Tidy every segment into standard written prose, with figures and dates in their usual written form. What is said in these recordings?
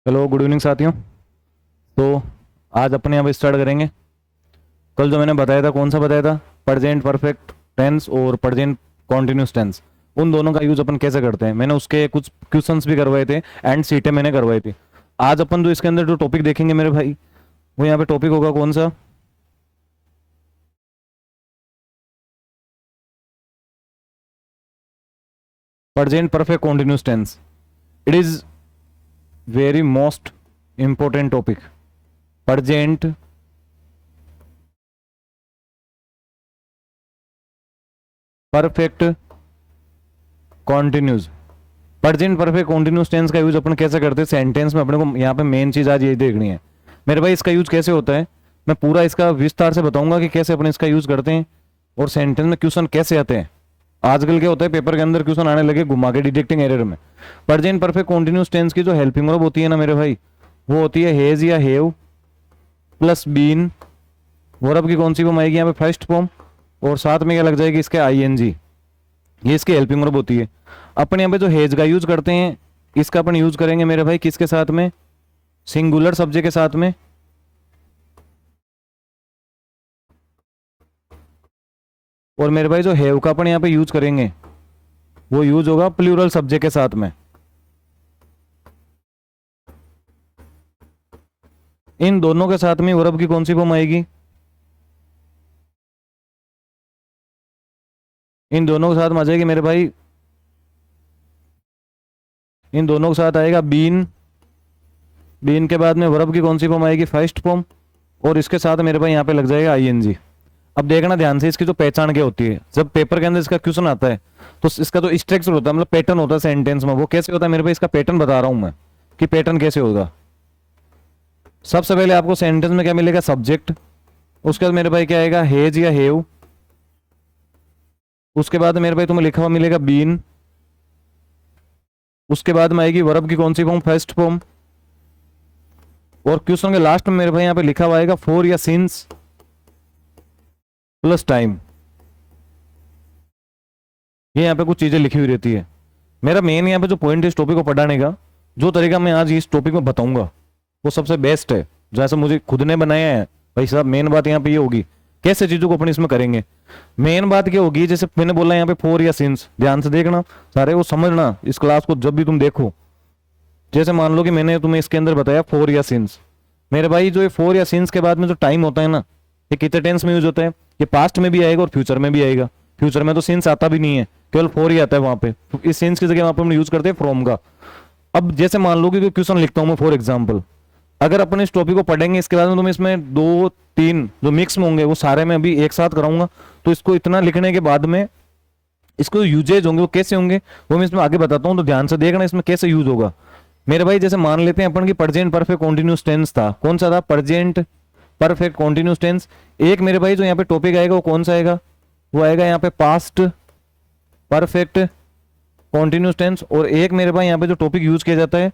Hello, good evening साथियों। तो आज अपने यहाँ पे स्टार्ट करेंगे। कल जो मैंने बताया था, कौन सा बताया था, प्रेजेंट परफेक्ट टेंस और प्रेजेंट कॉन्टिन्यूस टेंस, उन दोनों का यूज अपन कैसे करते हैं। मैंने उसके कुछ क्वेश्चंस भी करवाए थे एंड सीटें मैंने करवाई थी। आज अपन जो इसके अंदर जो टॉपिक देखेंगे मेरे भाई, वो यहाँ पे टॉपिक होगा कौन सा, present perfect continuous tense. It is very most important topic. Present perfect continuous, present perfect continuous tense का यूज अपन कैसे करते हैं सेंटेंस में। अपने को यहाँ पे मेन चीज आज यही देखनी है मेरे भाई। इसका यूज कैसे होता है मैं पूरा इसका विस्तार से बताऊंगा कि कैसे अपन इसका यूज करते हैं और सेंटेंस में क्वेश्चन कैसे आते हैं। आजकल क्या होता है, पेपर के अंदर क्वेश्चन आने लगे घुमा के डिटेक्टिंग एरर में। प्रेजेंट परफेक्ट कॉन्टिन्यूस टेंस की जो हेल्पिंग वर्ब होती है ना मेरे भाई, वो होती है हेज या हेव प्लस बीन। वर्ब की कौन सी फॉर्म आएगी यहाँ पे, फर्स्ट फॉर्म, और साथ में क्या लग जाएगी इसके आईएनजी। ये इसकी हेल्पिंग वर्ब होती है। अपन यहाँ पे जो हेज का यूज करते हैं, इसका अपन यूज करेंगे मेरे भाई किसके साथ में, सिंगुलर सब्जेक्ट के साथ में। और मेरे भाई जो हैव का अपन यहाँ पे यूज करेंगे, वो यूज होगा प्लूरल सब्जेक्ट के साथ में। इन दोनों के साथ में वर्ब की कौन सी फॉर्म आएगी, इन दोनों के साथ में आ जाएगी मेरे भाई, इन दोनों के साथ आएगा बीन। बीन के बाद में वर्ब की कौन सी फॉर्म आएगी, फर्स्ट फॉर्म, और इसके साथ मेरे भाई यहाँ पे लग जाएगा आईएनजी। अब देखना ध्यान से, इसकी जो पहचान क्या होती है। जब पेपर के अंदर इसका क्वेश्चन आता है तो इसका जो स्ट्रक्चर होता है, मतलब पैटर्न होता है सेंटेंस में, वो कैसे होता है मेरे भाई, इसका पैटर्न बता रहा हूं मैं कि पैटर्न कैसे होगा। सबसे पहले आपको सेंटेंस में क्या मिलेगा, सब्जेक्ट। उसके बाद मेरे भाई क्या आएगा, हेज या हेव। उसके बाद मेरे भाई तुम्हें लिखा हुआ मिलेगा बीन। उसके बाद में आएगी वर्ब की कौन सी फॉर्म, फर्स्ट फॉर्म। और क्वेश्चन के लास्ट में मेरे भाई यहाँ पे लिखा हुआ आएगा फॉर या सिंस प्लस टाइम। ये यहाँ पे कुछ चीजें लिखी हुई रहती है। मेरा मेन यहाँ पे जो पॉइंट है इस टॉपिक को पढ़ाने का, जो तरीका मैं आज इस टॉपिक में बताऊंगा, वो सबसे बेस्ट है, जैसे मुझे खुद ने बनाया है भाई साहब। मेन बात यहाँ पे ये होगी कैसे चीजों को अपन इसमें करेंगे। मेन बात क्या होगी, जैसे मैंने बोला यहाँ पे फोर या सिंस, ध्यान से देखना सारे, वो समझना इस क्लास को जब भी तुम देखो। जैसे मान लो कि मैंने तुम्हें इसके अंदर बताया फोर या सिंस, मेरे भाई जो ये फोर या सिंस के बाद में जो टाइम होता है ना, ये कितने टेंस में यूज होता है, ये पास्ट में भी आएगा और फ्यूचर में भी आएगा। फ्यूचर में तो सिंस आता भी नहीं है, केवल फोर ही आता है वहां पे। इस सिंस की जगह वहां पे हम यूज करते हैं फ्रॉम का। अब जैसे मान लो कि क्वेश्चन लिखता हूं मैं फॉर एग्जाम्पल, अगर अपन इस टॉपिक को पढ़ेंगे, इसके बाद में तुम्हें इसमें दो तीन जो मिक्स में होंगे वो सारे मैं अभी एक साथ कराऊंगा। तो इसको इतना लिखने के बाद में इसको यूजेज होंगे वो कैसे होंगे, वो मैं इसमें आगे बताता हूँ। तो ध्यान से देखना इसमें कैसे यूज होगा मेरे भाई। जैसे मान लेते हैं अपन की प्रेजेंट परफेक्ट कॉन्टिन्यूस टेंस था, कौन सा था, प्रेजेंट परफेक्ट कॉन्टिन्यूस टेंस। एक मेरे भाई जो यहाँ पे टॉपिक आएगा वो कौन सा आएगा, वो आएगा यहाँ पे पास्ट परफेक्ट कॉन्टिन्यूस टेंस। और एक मेरे भाई यहाँ पे जो टॉपिक यूज किया जाता है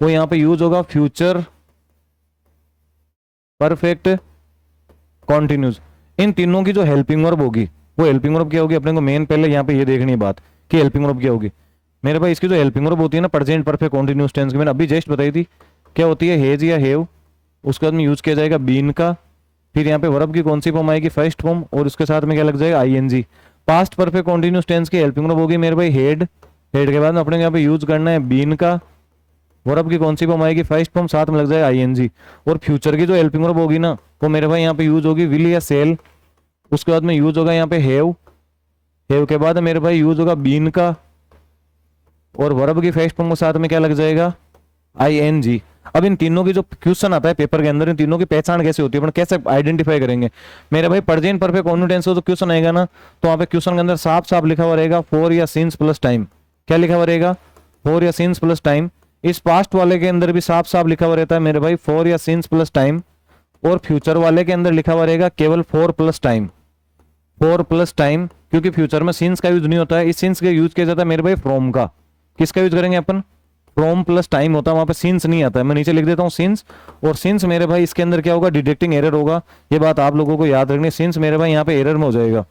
वो यहाँ पे यूज होगा फ्यूचर परफेक्ट कॉन्टिन्यूस। इन तीनों की जो हेल्पिंग वर्ब होगी, वो हेल्पिंग वर्ब क्या होगी, अपने को मेन पहले यहाँ पे ये देखनी है बात कि हेल्पिंग वर्ब क्या होगी मेरे भाई। इसकी जो हेल्पिंग वर्ब होती है ना प्रेजेंट परफेक्ट कॉन्टिन्यूस टेंस की, मैंने अभी जस्ट बताई थी, क्या होती है, हेज या हेव। उसके बाद में यूज किया जाएगा बीन का। फिर यहाँ पे वर्ब की कौन सी फॉर्म आएगी, फर्स्ट फॉर्म, और उसके साथ में क्या लग जाएगा, ING. Past perfect continuous tense की हेल्पिंग वर्ब होगी मेरे भाई हेड। हेड के बाद में अपने यहाँ पे यूज करना है बीन का। वर्ब की कौन सी फॉर्म आएगी, फर्स्ट फॉर्म, साथ में लग जाएगा आईएनजी। और फ्यूचर की जो हेल्पिंग वर्ब होगी ना, वो मेरे भाई यहाँ पे यूज होगी विल या सेल। उसके बाद में यूज होगा यहाँ पे हैव। हैव के बाद मेरे भाई यूज होगा बीन का। और वर्ब की फर्स्ट फॉर्म के साथ में क्या लग जाएगा, आईएनजी। अब इन तीनों की जो क्वेश्चन आता है पेपर के अंदर, इन तीनों की पहचान कैसे होती है, अपन कैसे आइडेंटिफाई करेंगे मेरे भाई। प्रेजेंट परफेक्ट कॉन्टिन्यूस टेंस जो क्वेश्चन आएगा ना, तो वहां पे क्वेश्चन के अंदर साफ साफ लिखा हुआ रहेगा फॉर या सिंस प्लस टाइम। क्या लिखा हुआ रहेगा, फॉर या सिंस प्लस टाइम। इस पास्ट वाले के अंदर भी साफ साफ लिखा हुआ रहता है मेरे भाई फॉर या सिंस प्लस टाइम। और फ्यूचर वाले के अंदर लिखा हुआ रहेगा केवल four plus time, four plus time. क्योंकि फ्यूचर में सिंस का यूज नहीं होता है, इस सिंस का यूज किया जाता है मेरे भाई फ्रॉम का। किसका यूज करेंगे अपन, फ्रॉम प्लस टाइम होता है, वहां पे सिंस नहीं आता है। मैं नीचे लिख देता हूँ सिंस। और सिंस मेरे भाई इसके अंदर क्या होगा, डिटेक्टिंग एरर होगा। ये बात आप लोगों को याद रखनी, सिंस मेरे भाई यहाँ पे एरर में हो जाएगा।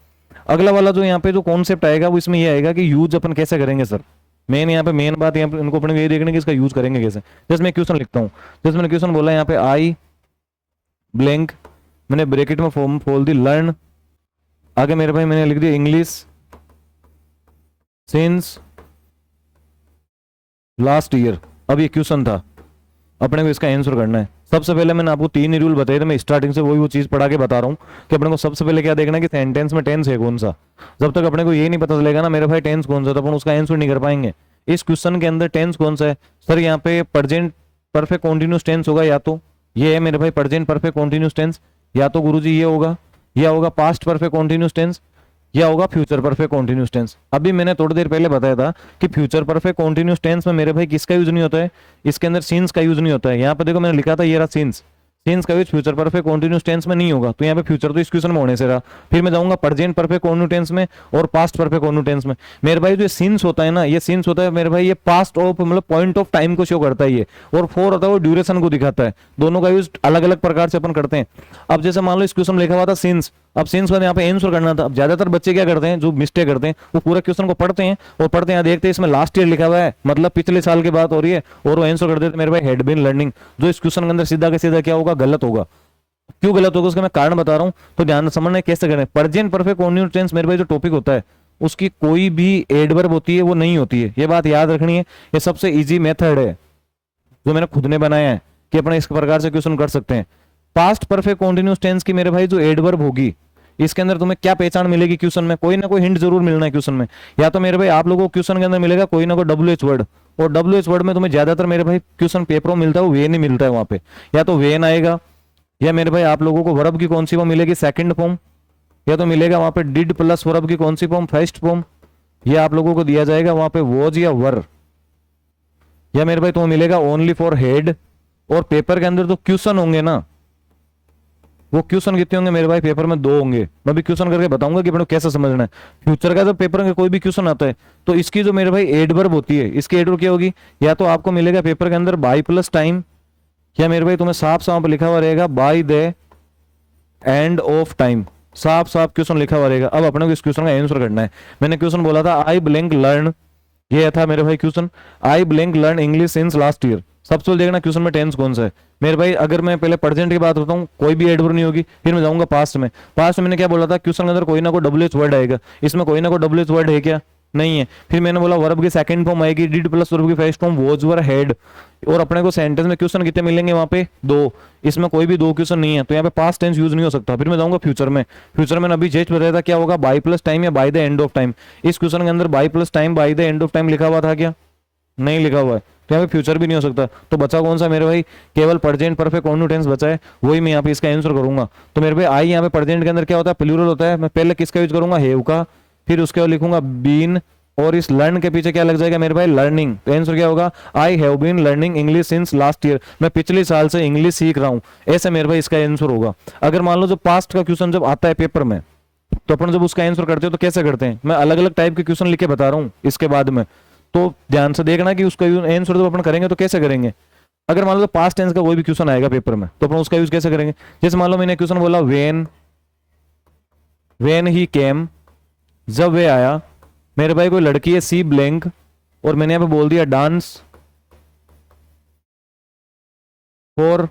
अगला वाला जो यहाँ पे जो कॉन्सेप्ट आएगा वो इसमें ये आएगा कि यूज अपन कैसे करेंगे सर। मेन यहाँ पे मेन बात यहाँ पे इनको अपने को ये देखने की इसका यूज करेंगे कैसे। जैसे मैं क्वेश्चन लिखता हूँ, जैसे मैंने क्वेश्चन बोला यहाँ पे आई ब्लैंक, मैंने ब्रैकेट में फॉर्म खोल दी लर्न, आगे मेरे भाई मैंने लिख दिया इंग्लिश सिंस लास्ट ईयर। अब ये क्वेश्चन था, अपने को इसका आंसर करना है। सबसे पहले मैंने आपको 3 ही रूल बताए थे, मैं स्टार्टिंग से वही वो चीज पढ़ा के बता रहा हूँ कि अपने को सबसे पहले क्या देखना है कि सेंटेंस में टेंस है कौन सा। जब तक अपने को ये नहीं पता चलेगा ना मेरे भाई टेंस कौन सा, तो अपन उसका आंसर नहीं कर पाएंगे। इस क्वेश्चन के अंदर टेंस कौन सा है सर, यहाँ पे प्रेजेंट परफेक्ट कॉन्टिन्यूस टेंस होगा, या तो ये है मेरे भाई प्रेजेंट परफेक्ट कॉन्टिन्यूस टेंस, या तो गुरुजी ये होगा, या होगा पास्ट परफेक्ट कॉन्टिन्यूस टेंस, या होगा फ्यूचर परफेक्ट कॉन्टिन्यूस टेंस। अभी मैंने थोड़ी देर पहले बताया था कि फ्यूचर परफेक्ट कॉन्टिन्यूस टेंस में मेरे भाई किसका यूज नहीं होता है, इसके अंदर सीन्स का यूज नहीं होता है। यहाँ पे देखो मैंने लिखा था ये रहा सीन्स, सीन्स का use future perfect continuous tense में नहीं होगा, तो यहाँ पे फ्यूचर तो इस क्वेश्चन में होने से रहा। फिर मैं जाऊंगा प्रेजेंट परफेक्ट कॉन्टिन्यूस टेंस में और पास्ट परफेक्ट कॉन्टिन्यूस टेंस में। मेरे भाई जो सीन्स होता है ना, ये सीन्स होता है मेरे भाई, ये पास्ट ऑफ मतलब पॉइंट ऑफ टाइम को शो करता है ये, और 4 होता है वो ड्यूरेशन को दिखाता है। दोनों का यूज अलग अलग प्रकार से अपन करते हैं। अब जैसे मान लो इस क्वेश्चन में लिखा हुआ था सीन्स, अब सीन्स का यहाँ पे आंसर करना था। अब ज्यादातर बच्चे क्या करते हैं, जो मिस्टेक करते हैं, वो पूरा क्वेश्चन को पढ़ते हैं और पढ़ते हैं देखते हैं इसमें लास्ट ईयर लिखा हुआ है, मतलब पिछले साल की बात हो रही है, और वो आंसर कर देते मेरे भाई हैड बीन लर्निंग, जो इस क्वेश्चन के अंदर सीधा का सीधा क्या होगा, गलत होगा। क्यों गलत होगा उसका मैं कारण बता रहा हूं, तो ध्यान समझना कैसे करें। प्रेजेंट परफेक्ट कॉन्टिन्यूस टेंस मेरे भाई जो टॉपिक होता है उसकी कोई भी एडवर्ब होती है वो नहीं होती है, ये बात याद रखनी है। ये सबसे इजी मेथड है जो मैंने खुद ने बनाया है कि अपने इस प्रकार से क्वेश्चन कर सकते हैं। पास्ट परफेक्ट कॉन्टिन्यूस टेंस की मेरे भाई जो एडवर्ब होगी, इसके अंदर तुम्हें क्या पहचान मिलेगी क्वेश्चन में, कोई ना कोई हिंट जरूर मिलना है क्वेश्चन में। या तो मेरे भाई आप लोगों को क्वेश्चन के अंदर मिलेगा कोई ना कोई WH वर्ड, और WH वर्ड में तुम्हें ज्यादातर मेरे भाई क्वेश्चन पेपरों में मिलता है वो वे नहीं मिलता है वहां पे, या तो वेन आएगा, या मेरे भाई आप लोगों को वर्ब की कौन सी फॉर्म मिलेगी, सेकंड फॉर्म, या तो मिलेगा वहां पे डिड प्लस वर्ब की कौन सी फॉर्म, फर्स्ट फॉर्म, या आप लोगों को दिया जाएगा वहां पे वॉज या वर, या मेरे भाई तुम्हें मिलेगा ओनली फॉर हेड। और पेपर के अंदर तो क्वेश्चन होंगे ना, वो क्वेश्चन कितने होंगे मेरे भाई, पेपर में 2 होंगे। मैं भी क्वेश्चन करके बताऊंगा कि अपने को कैसे समझना है। फ्यूचर का जब पेपर में कोई भी क्वेश्चन आता है तो इसकी जो मेरे भाई एडवर्ब होती है, इसकी एडवर्ब क्या होगी, या तो आपको मिलेगा पेपर के अंदर बाय प्लस टाइम, या मेरे भाई तुम्हें साफ साफ लिखा हुआ रहेगा bye the end of time, साफ साफ क्वेश्चन लिखा हुआ रहेगा। अब अपने को इस क्वेश्चन का आंसर करना है। मैंने क्वेश्चन बोला था आई ब्लैंक लर्न, ये था मेरे भाई क्वेश्चन, आई blank learn English since last year. सबसे पहले देखना क्वेश्चन में टेंस कौन सा है मेरे भाई। अगर मैं पहले प्रेजेंट की बात करता हूँ कोई भी एडवर्ब नहीं होगी, फिर मैं जाऊंगा पास्ट में। पास्ट में मैंने क्या बोला था, क्वेश्चन के अंदर कोई ना कोई WH वर्ड आएगा, इसमें कोई ना कोई WH वर्ड है क्या, नहीं है। फिर मैंने बोला वर्ब की सेकंड फॉर्म आएगी, डिड प्लस वर्ब की first form was were head, और अपने को सेंटेंस में क्वेश्चन कितने मिलेंगे वहां पे 2, इसमें कोई भी 2 क्वेश्चन नहीं है, तो यहाँ पे पास्ट टेंस यूज नहीं हो सकता। फिर मैं जाऊंगा फ्यूचर में, फ्यूचर में अभी जस्ट बताया था क्या होगा, बाय प्लस टाइम या by the end of time. इस क्वेश्चन के अंदर by plus time by the end of time लिखा हुआ था क्या, नहीं लिखा हुआ है, तो यहाँ पे फ्यूचर भी नहीं हो सकता। तो बचा कौन सा मेरे भाई, केवल प्रेजेंट परफेक्ट कॉन्टिन्यूस टेंस बचा है, वही मैं यहाँ पे इसका आंसर करूंगा। तो मेरे भाई आई यहाँ पे प्रेजेंट के अंदर क्या होता है, प्लूरल होता है। मैं पहले किसका यूज करूंगा, हैव का, फिर उसके बाद लिखूंगा बीन, और इस लर्न के पीछे क्या लग जाएगा मेरे भाई, लर्निंग। तो आंसर क्या होगा, I have been learning English since last year, मैं पिछले साल से इंग्लिश सीख रहा हूँ, ऐसे मेरे भाई इसका आंसर होगा। अगर मान लो जो पास्ट का क्वेश्चन जब आता है पेपर में, तो अपन जब उसका आंसर करते हो तो कैसे करते हैं, मैं अलग अलग टाइप के क्वेश्चन लिख के बता रहा हूँ इसके बाद में, तो ध्यान से देखना कि उसका आंसर जब अपन करेंगे तो कैसे करेंगे। अगर मान लो पास्ट टेंस का कोई भी क्वेश्चन आएगा पेपर में, तो अपन उसका यूज कैसे करेंगे। जैसे मान लो मैंने क्वेश्चन बोला वेन ही केम, जब वे आया। मेरे भाई कोई लड़की है सी ब्लैंक, और मैंने यहाँ पे बोल दिया डांस फॉर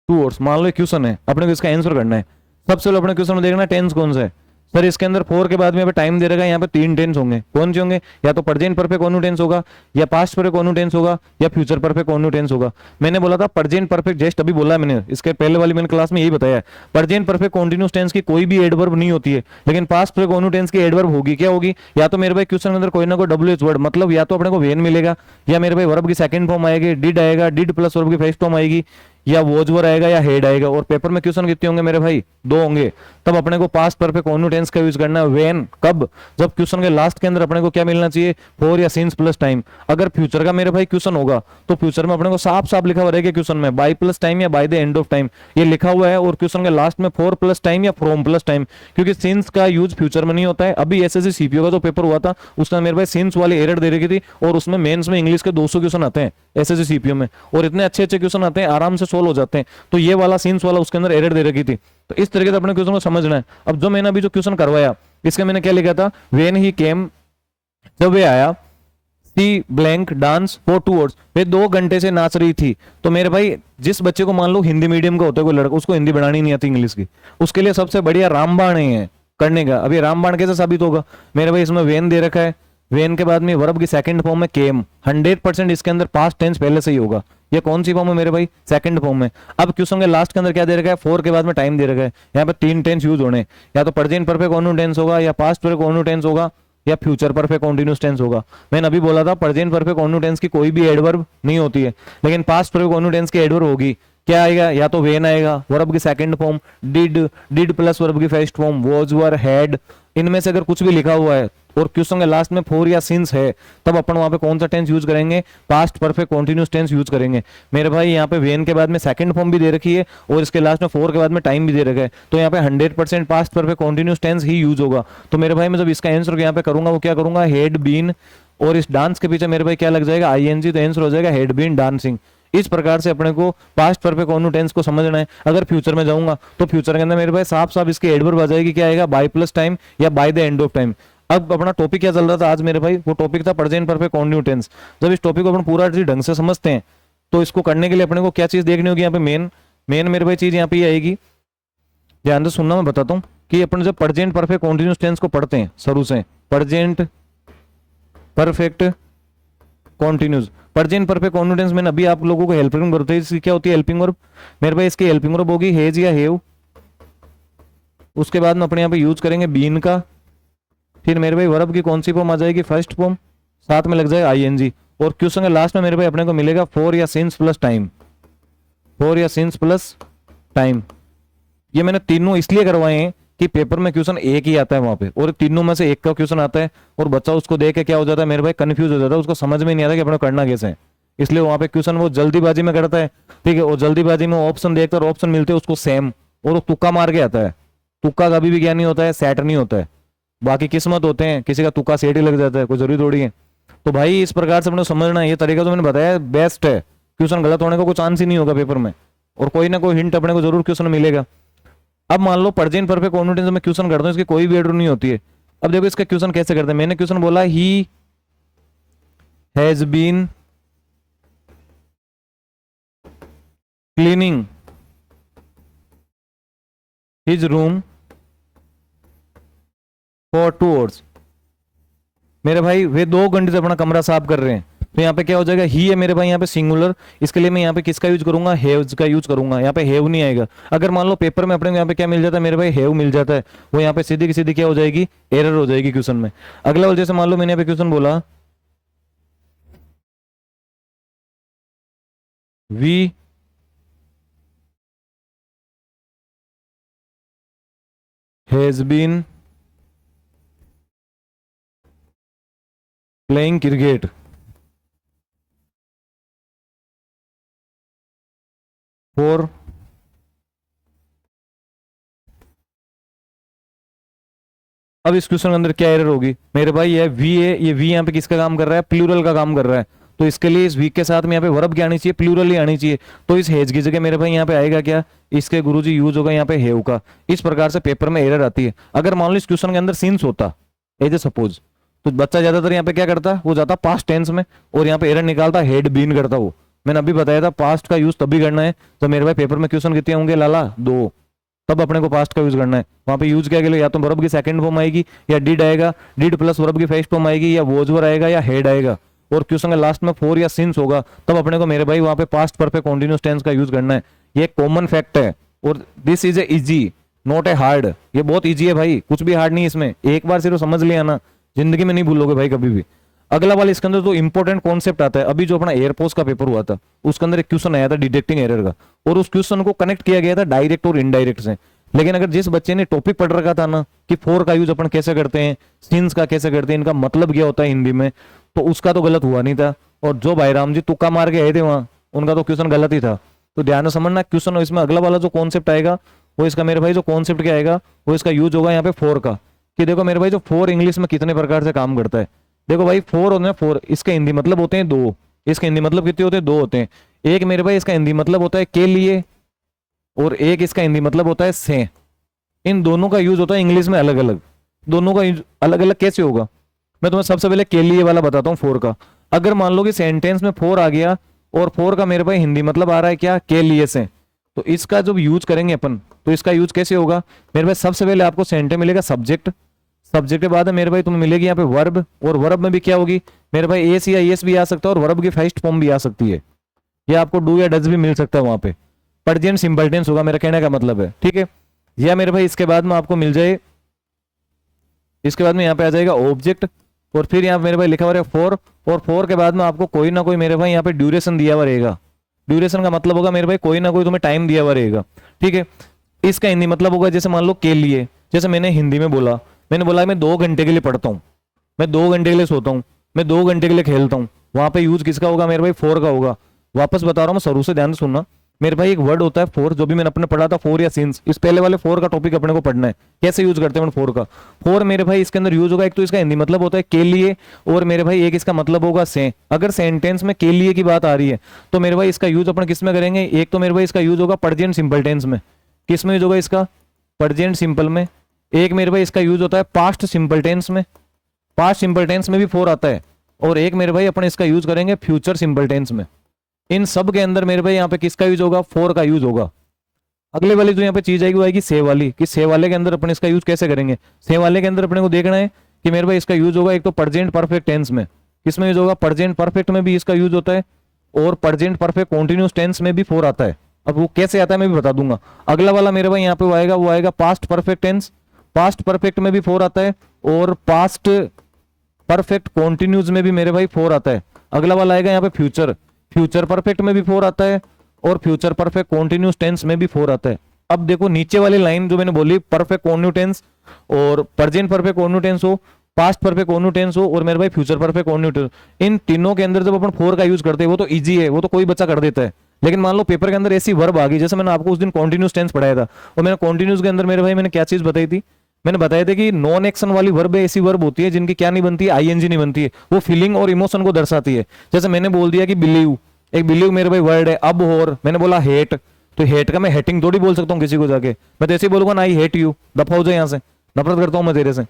टू आवर्स। मान लो क्वेश्चन है, अपने को इसका आंसर करना है। सबसे पहले अपने क्वेश्चन में देखना टेंस कौन सा है सर, इसके अंदर 4 के बाद में टाइम दे रहेगा, यहाँ पे 3 टेंस होंगे। कौन से होंगे, या तो प्रेजेंट परफेक्ट कॉन्टिन्यूस टेंस होगा, या पास्ट परफेक्ट कॉन्टिन्यूस टेंस होगा, या फ्यूचर परफेक्ट कॉन्टिन्यूस टेंस होगा। मैंने बोला था प्रेजेंट परफेक्ट, जस्ट अभी बोला है मैंने, इसके पहले वाली मैंने क्लास में यही बताया है। प्रेजेंट परफेक्ट कॉन्टिन्यूस टेंस की कोई भी एडवर्ब नहीं होती है, लेकिन पास्ट परफेक्ट कॉन्टिन्यूस टेंस की एडवर्ब होगी। क्या होगी, या तो मेरे भाई क्वेश्चन के अंदर कोई ना कोई WH वर्ड, मतलब या तो अपने को वेन मिलेगा, या मेरे भाई वर्ब की सेकंड फॉर्म आएगी, डिड आएगा, डिड प्लस वर्ब की फर्स्ट फॉर्म आएगी, या वॉज वर आएगा, या हेड आएगा। और पेपर में क्वेश्चन कितने होंगे मेरे भाई, 2 होंगे। तब अपने को पास्ट परफेक्ट कॉन्टिन्यूस टेंस का यूज करना है व्हेन, कब, जब क्वेश्चन के लास्ट के अंदर अपने को क्या मिलना चाहिए, फॉर या सिंस प्लस टाइम। अगर फ्यूचर का मेरे भाई क्वेश्चन होगा तो फ्यूचर में अपने को साफ साफ लिखा हुआ रहेगा क्वेश्चन में बाय प्लस टाइम या by the end of time, ये लिखा हुआ है। और क्वेश्चन के लास्ट में फॉर प्लस टाइम या फ्रॉम प्लस टाइम, क्योंकि सिंस का यूज फ्यूचर में नहीं होता है। अभी एसएससी सीपीओ का जो पेपर हुआ था उसमें मेरे भाई सिंस वाली एरर दे रखी थी, और उसमें मेंस में इंग्लिश के 200 क्वेश्चन आते हैं एसएससी सीपीओ में, और इतने अच्छे अच्छे क्वेश्चन आते हैं, आराम से सोल्व हो जाते हैं। तो ये वाला सीन्स वाला उसके अंदर एरर दे रखी थी। तो इस तरीके से अपने क्वेश्चन को समझना है। अब जो मैंने अभी जो क्वेश्चन करवाया इसका मैंने क्या लिखा था, वेन ही केम, जब वे आया, सी ब्लैंक डांस फॉर 2 आवर्स, वे 2 घंटे से नाच रही थी। तो मेरे भाई जिस बच्चे को मान लो हिंदी मीडियम का होता है कोई लड़का, उसको हिंदी बनानी नहीं आती इंग्लिश की, उसके लिए सबसे बढ़िया रामबाण है करने का। अभी रामबाण कैसे साबित होगा मेरे भाई, इसमें वेन दे रखा है, वेन के बाद में वर्ब की सेकंड फॉर्म में केम, 100% इसके अंदर पास्ट टेंस पहले से ही होगा। ये कौन सी फॉर्म है मेरे भाई, सेकंड फॉर्म में। अब क्वेश्चन के लास्ट के अंदर क्या दे रखा है, 4 के बाद में टाइम दे रखा है। यहाँ पे 3 टेंस यूज होने, या तो प्रेजेंट परफेक्ट कॉन्टिन्यूस टेंस होगा, या पास्ट परफेक्ट कॉन्टिन्यूस टेंस होगा, या फ्यूचर परफेक्ट कॉन्टिन्यूस टेंस होगा। मैंने अभी बोला था प्रेजेंट परफेक्ट कॉन्टिन्यूस टेंस की कोई भी एडवर्ब नहीं होती है, लेकिन पास्ट परफेक्ट कॉन्टिन्यूस टेंस की एडवर्ब होगी। क्या आएगा, या तो वेन आएगा, वर्ब की second form, did plus verb की first form, was, were, had, इनमें से अगर कुछ भी लिखा हुआ है और क्वेश्चन के लास्ट में 4 या सिंस है, तब अपन वहां पे कौन सा टेंस यूज करेंगे, past perfect continuous tense use करेंगे। मेरे भाई यहाँ पे वेन के बाद में सेकंड फॉर्म भी दे रखी है और इसके लास्ट में 4 के बाद में टाइम भी दे रखा है, तो यहाँ पे 100% पास्ट परफेक्ट कॉन्टिन्यूस टेंस ही यूज होगा। तो मेरे भाई मैं जब इसका आंसर यहाँ पे करूंगा वो क्या करूंगा, हेड बीन, और इस डांस के पीछे मेरे भाई क्या लग जाएगा, आईएनजी, तो आंसर हो जाएगा हेड बीन डांसिंग। इस प्रकार से अपने को पास्ट परफेक्ट कॉन्टिन्यूस टेंस को समझना है। अगर फ्यूचर में जाऊंगा तो फ्यूचर के अंदर मेरे भाई साफ साफ इसकी एडवर्ब आ जाएगी, क्या आएगा, बाय प्लस टाइम या by the end of time. अब अपना टॉपिक क्या चल रहा था आज मेरे भाई, वो टॉपिक था प्रेजेंट परफेक्ट कॉन्टिन्यूस टेंस। जब इस टॉपिक को अपन पूरा ढंग से समझते हैं तो इसको करने के लिए अपने को क्या चीज देखनी होगी, यहाँ पे मेन मेरे भाई चीज यहाँ पे ये आएगी, ध्यान से सुनना, मैं बताता हूँ कि अपन जब प्रेजेंट परफेक्ट कॉन्टिन्यूस टेंस को पढ़ते हैं शुरू से, present perfect continuous, present perfect continuous tense मैंने अभी आप लोगों को हेल्पिंग वर्ब, इसकी क्या होती है, हेल्पिंग वर्ब। मेरे भाई इसकी हेल्पिंग वर्ब होगी हेज या हेव, उसके बाद में अपने यहाँ पे यूज करेंगे बीन का, फिर मेरे भाई वर्ब की कौन सी फॉर्म आ जाएगी, फर्स्ट फॉर्म, साथ में लग जाएगा आईएनजी, और क्वेश्चन के लास्ट में मेरे भाई अपने को मिलेगा 4 या सिंस प्लस टाइम, 4 या सिंस प्लस टाइम। ये मैंने तीनों इसलिए करवाए हैं कि पेपर में क्वेश्चन एक ही आता है वहां पे, और तीनों में से एक का क्वेश्चन आता है और बच्चा उसको देख के क्या हो जाता है मेरे भाई, कंफ्यूज हो जाता है, उसको समझ में नहीं आता कि अपने करना कैसे है। इसलिए वहां पे क्वेश्चन वो जल्दीबाजी में करता है, ठीक है, और जल्दीबाजी में ऑप्शन देखता है और ऑप्शन मिलते हैं उसको सेम, और वो तुक्का मार के आता है। तुक्का कभी भी क्या नहीं होता है, सेट नहीं होता है। बाकी किस्मत होते हैं, किसी का तुक्का सेट ही लग जाता है, कोई जरूरी थोड़ी है। तो भाई इस प्रकार से अपने समझना है, ये तरीका जो मैंने बताया बेस्ट है, क्वेश्चन गलत होने का कोई चांस ही नहीं होगा पेपर में, और कोई ना कोई हिंट अपने को जरूर क्वेश्चन मिलेगा। अब मान लो प्रेजेंट परफेक्ट कॉन्टिन्यूस में क्वेश्चन करता हूं, इसकी कोई भी एडवर्ब नहीं होती है। अब देखो इसका क्वेश्चन कैसे करते हैं, मैंने क्वेश्चन बोला he has been cleaning his room for 2 hours. मेरे भाई वे 2 घंटे से अपना कमरा साफ कर रहे हैं, तो यहाँ पे क्या हो जाएगा, ही है मेरे भाई यहाँ पे सिंगुलर, इसके लिए मैं यहाँ पे किसका यूज करूंगा, हैव्स का यूज करूंगा, यहाँ पे हैव नहीं आएगा। अगर मान लो पेपर में अपने को यहाँ पे क्या मिल जाता है मेरे भाई, हैव मिल जाता है, वो यहाँ पे सीधी की सीधी क्या हो जाएगी, एरर हो जाएगी क्वेश्चन में। अगला वाला जैसे मान लो मैंने यहाँ पे क्वेश्चन बोला we has been playing cricket for अब इस क्वेश्चन के अंदर क्या एरर होगी मेरे भाई, ये वी है, ये वी यहाँ पे किसका काम कर रहा है, प्लूरल का काम कर रहा है, तो इसके लिए इस वीक के साथ में यहाँ पे वर्ब क्या आनी चाहिए, प्लूरल ही आनी चाहिए। तो इस हेज की जगह मेरे भाई यहाँ पे आएगा क्या, इसके गुरुजी यूज होगा यहाँ पे हेव का। इस प्रकार से पेपर में एरर आती है। अगर मान लो इस क्वेश्चन के अंदर सिंस होता एज ए सपोज, तो बच्चा ज्यादातर यहाँ पे क्या करता, वो जाता पास्ट टेंस में और यहाँ पे एरर निकालता हेड बीन करता। वो मैंने अभी बताया था पास्ट का यूज तभी करना है तो मेरे भाई पेपर में क्वेश्चन कितने होंगे लाला, 2, तब अपने को पास्ट का यूज करना है। वहां पे यूज क्या के लिए या तो वर्ब की सेकंड फॉर्म आएगी, या डिड आएगा, डिड प्लस वर्ब की फर्स्ट फॉर्म आएगी, या वॉज वर आएगा, या हेड आएगा, और क्वेश्चन के लास्ट में 4 या सिंस होगा, तब अपने को मेरे भाई वहां पे पास्ट परफेक्ट कॉन्टिन्यूस टेंस का यूज करना है। ये कॉमन फैक्ट है, और this is a easy not a hard. ये बहुत इजी है भाई, कुछ भी हार्ड नहीं इसमें, एक बार सिर्फ समझ लिया ना, जिंदगी में नहीं भूलोगे भाई कभी भी। अगला वाला इसके अंदर तो इंपॉर्टेंट कॉन्सेप्ट आता है, अभी जो अपना एयरपोर्ट का पेपर हुआ था उसके अंदर एक क्वेश्चन आया था डिटेक्टिंग एरर का, और उस क्वेश्चन को कनेक्ट किया गया था डायरेक्ट और इनडायरेक्ट से। लेकिन अगर जिस बच्चे ने टॉपिक पढ़ रखा था ना कि 4 का यूज अपन कैसे करते हैं, सिंस का कैसे करते हैं, इनका मतलब क्या होता है हिंदी में, तो उसका तो गलत हुआ नहीं था। और जो भाईराम जी तुक्का मार के आए थे वहां, उनका तो क्वेश्चन गलत ही था। तो ध्यान से समझना क्वेश्चन, इसमें अगला वाला जो कॉन्सेप्ट आएगा वो इसका मेरे भाई जो कॉन्सेप्ट क्या आएगा वो इसका यूज होगा यहाँ पे 4 का, कि देखो मेरे भाई जो 4 इंग्लिश में कितने प्रकार से काम करता है। देखो भाई 4 होते हैं 4, इसके हिंदी मतलब होते हैं 2, इसके हिंदी मतलब कितने होते हैं 2 होते हैं। एक मेरे भाई इसका हिंदी मतलब होता है के लिए, और एक इसका हिंदी मतलब होता है से। इन दोनों का यूज होता है इंग्लिश में अलग अलग। दोनों का यूज अलग अलग कैसे होगा, मैं तुम्हें सबसे पहले के लिए वाला बताता हूँ फोर का। अगर मान लो कि सेंटेंस में फोर आ गया और फोर का मेरे भाई हिंदी मतलब आ रहा है क्या, के लिए से, तो इसका जब यूज करेंगे अपन, तो इसका यूज कैसे होगा मेरे भाई, सबसे पहले आपको सेंटेंस मिलेगा सब्जेक्ट, सब्जेक्ट के बाद में मेरे भाई तुम्हें मिलेगी यहाँ पे वर्ब, और वर्ब में भी क्या होगी मेरे भाई एस या एस भी आ सकता है, और वर्ब की फर्स्ट फॉर्म भी आ सकती है, या आपको डू या डज भी मिल सकता है वहां पे। प्रेजेंट सिंपल टेंस होगा मेरा कहने का मतलब है, ठीक है। या मेरे भाई इसके बाद में आपको मिल जाए, इसके बाद में यहाँ पे आ जाएगा ऑब्जेक्ट, और फिर यहाँ पे मेरे भाई लिखा हुआ है फोर, और फोर के बाद में आपको कोई ना कोई मेरे भाई यहाँ पे ड्यूरेशन दिया हुआ रहेगा। ड्यूरेशन का मतलब होगा मेरे भाई कोई ना कोई तुम्हें टाइम दिया हुआ रहेगा, ठीक है। इसका हिंदी मतलब होगा जैसे मान लो के लिए, जैसे मैंने हिंदी में बोला, मैंने बोला मैं 2 घंटे के लिए पढ़ता हूँ, मैं 2 घंटे के लिए सोता हूँ, मैं 2 घंटे के लिए खेलता हूँ, वहां पे यूज किसका होगा मेरे भाई, फोर का होगा। वापस बता रहा हूँ मैं, शुरू से ध्यान से सुनना। मेरे भाई एक वर्ड होता है फोर, जो भी मैंने अपने पढ़ा था फोर या सिंस, इस पहले वाले फोर का टॉपिक अपने को पढ़ना है, कैसे यूज करते हैं फोर का। फोर मेरे भाई इसके अंदर यूज होगा, एक तो इसका हिंदी मतलब होता है के लिए, और मेरे भाई एक इसका मतलब होगा से। अगर सेंटेंस में के लिए की बात आ रही है तो मेरे भाई इसका यूज अपन किस में करेंगे, एक तो मेरे भाई इसका यूज होगा प्रेजेंट सिंपल टेंस में, किस में यूज होगा इसका, प्रेजेंट सिंपल में। एक मेरे भाई इसका यूज होता है पास्ट सिंपल टेंस में, पास्ट सिंपल टेंस में भी फोर आता है, और एक मेरे भाई अपन इसका यूज करेंगे फ्यूचर सिंपल टेंस में। इन सब के अंदर मेरे भाई यहाँ पे किसका यूज होगा, फोर का यूज होगा। अगले वाली जो यहाँ पे चीज आएगी वो आएगी से वाली, कि से वाले के अंदर अपन इसका यूज कैसे करेंगे। से वाले के अंदर अपने को देखना है कि मेरे भाई इसका यूज होगा एक तो प्रेजेंट परफेक्ट टेंस में, किसमें यूज होगा, प्रेजेंट परफेक्ट में भी इसका यूज होता है, और प्रेजेंट परफेक्ट कॉन्टिन्यूस टेंस में भी फोर आता है। अब वो कैसे आता है मैं भी बता दूंगा। अगला वाला मेरे भाई यहाँ पे वो आएगा past perfect tense, past perfect में भी फोर आता है, और पास्ट परफेक्ट कॉन्टिन्यूज में भी मेरे भाई फोर आता है। अगला वाला आएगा यहाँ पे फ्यूचर, फ्यूचर परफेक्ट में भी फोर आता है, और फ्यूचर परफेक्ट कॉन्टिन्यूस टेंस में भी फोर आता है। अब देखो नीचे वाली लाइन जो मैंने बोली, परफेक्ट कॉन्टिन्यू टेंस और प्रेजेंट परफेक्ट कॉन्टिन्यू टेंस हो, पास्ट परफेक्ट कॉन्टिन्यू टेंस हो, और मेरे भाई फ्यूचर परफेक्ट कॉन्टिन्यू टेंस, इन तीनों के अंदर जब अपन फोर का यूज करते हैं वो तो इजी है, वो तो कोई बच्चा कर देता है। लेकिन मान लो पेपर के अंदर ऐसी वर्ब आ गई, जैसे मैंने आपको उस दिन कॉन्टिन्यूस टेंस पढ़ाया था, और मैंने कॉन्टिन्यूस के अंदर मेरे भाई मैंने क्या चीज बताई थी, मैंने बताया था कि नॉन एक्शन वाली वर्ब ऐसी वर्ब होती है जिनकी क्या नहीं बनती है, आईएनजी नहीं बनती है, वो फीलिंग और इमोशन को दर्शाती है। जैसे मैंने बोल दिया कि बिलीव, एक बिलीव मेरे भाई वर्ड है। अब और मैंने बोला हेट, तो हेट का मैं हेटिंग थोड़ी बोल सकता हूँ किसी को जाके, मैं तो ऐसे ही बोलूंगा ना, आई हेट यू, दफा हो जाए यहाँ से, नफरत करता हूँ मैं तेरे से।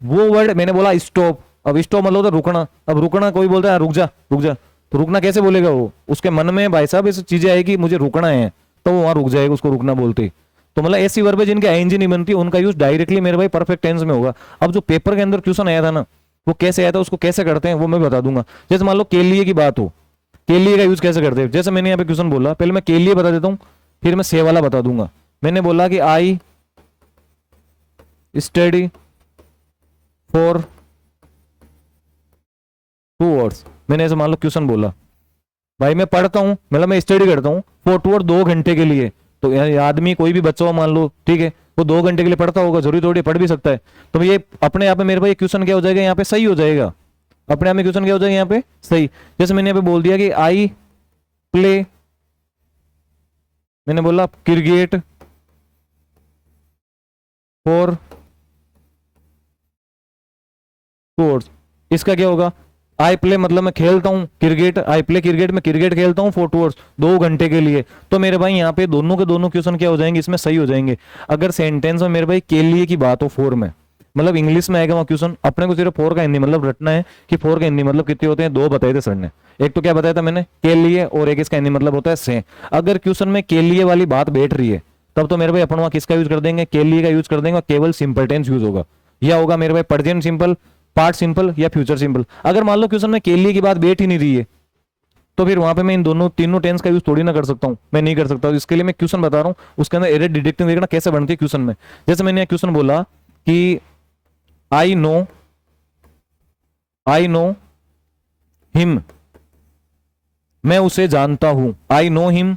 वो वर्ड मैंने बोला स्टॉप, अब स्टॉप मतलब होता है रुकना। अब रुकना कोई बोलता है रुक जा रुक जा, तो रुकना कैसे बोलेगा वो, उसके मन में भाई साहब ऐसी चीजें आएगी मुझे रुकना है, तो वो वहां रुक जाएगा उसको रुकना बोलते। तो मतलब ऐसी वर्ब है जिनके आईएनजी नहीं बनती, उनका यूज डायरेक्टली मेरे भाई परफेक्ट टेंस में होगा। अब जो पेपर के अंदर क्वेश्चन आया था ना, वो कैसे आया था उसको कैसे करते हैं वो मैं बता दूंगा। जैसे मान लो के लिए की बात हो, के लिए का यूज कैसे करते हैं, जैसे मैंने यहाँ पे क्वेश्चन बोला, पहले मैं के लिए बता देता हूँ, फिर मैं से वाला बता दूंगा। मैंने बोला कि आई स्टडी फॉर 2 आवर्स, मैंने ऐसे मान लो क्वेश्चन बोला, भाई मैं पढ़ता हूँ, मतलब मैं स्टडी करता हूँ फॉर 2 आवर्स, 2 घंटे के लिए। तो आदमी कोई भी बच्चा हो मान लो, ठीक है, वो 2 घंटे के लिए पढ़ता होगा, जरूरी थोड़ी पढ़ भी सकता है। तो ये अपने आप में मेरे भाई क्वेश्चन क्या हो जाएगा यहाँ पे, सही हो जाएगा। अपने आप में क्वेश्चन क्या हो जाएगा यहाँ पे, सही। जैसे मैंने यहाँ पे बोल दिया कि आई प्ले, मैंने बोला क्रिकेट फॉर 2 आवर्स, इसका क्या होगा, आई प्ले मतलब मैं खेलता हूँ क्रिकेट, आई प्ले क्रिकेट, मैं क्रिकेट खेलता हूँ फॉर 2 आवर्स, 2 घंटे के लिए। तो मेरे भाई यहाँ पे दोनों के दोनों क्वेश्चन क्या हो जाएंगे, इसमें सही हो जाएंगे। अगर सेंटेंस में मेरे भाई के लिए की बात हो फोर में, मतलब इंग्लिश में आएगा वहाँ क्वेश्चन, अपने को सिर्फ फोर का हिंदी मतलब रटना है कि फोर का हिंदी मतलब कितने होते हैं, दो बताए थे सर ने। एक तो क्या बताया था मैंने, के लिए, और एक इसका हिंदी मतलब होता है से। अगर क्वेश्चन में के लिए वाली बात बैठ रही है तब तो मेरे भाई अपन वहाँ किसका यूज कर देंगे, के लिए का यूज कर देंगे, और केवल सिंपल टेंस यूज होगा। या होगा मेरे भाई प्रेजेंट सिंपल, पार्ट सिंपल, या फ्यूचर सिंपल। अगर मान लो क्वेश्चन में के लिए की बात बैठ ही नहीं रही है, तो फिर वहां पे मैं इन दोनों तीनों टेंस का यूज थोड़ी ना कर सकता हूं, मैं नहीं कर सकता। इसके लिए मैं क्वेश्चन बता रहा हूं, उसके अंदर एरर डिटेक्टिंग देखना कैसे बनती है क्वेश्चन में। जैसे मैंने क्वेश्चन बोला कि I know, I know him, मैं उसे जानता हूं, I know him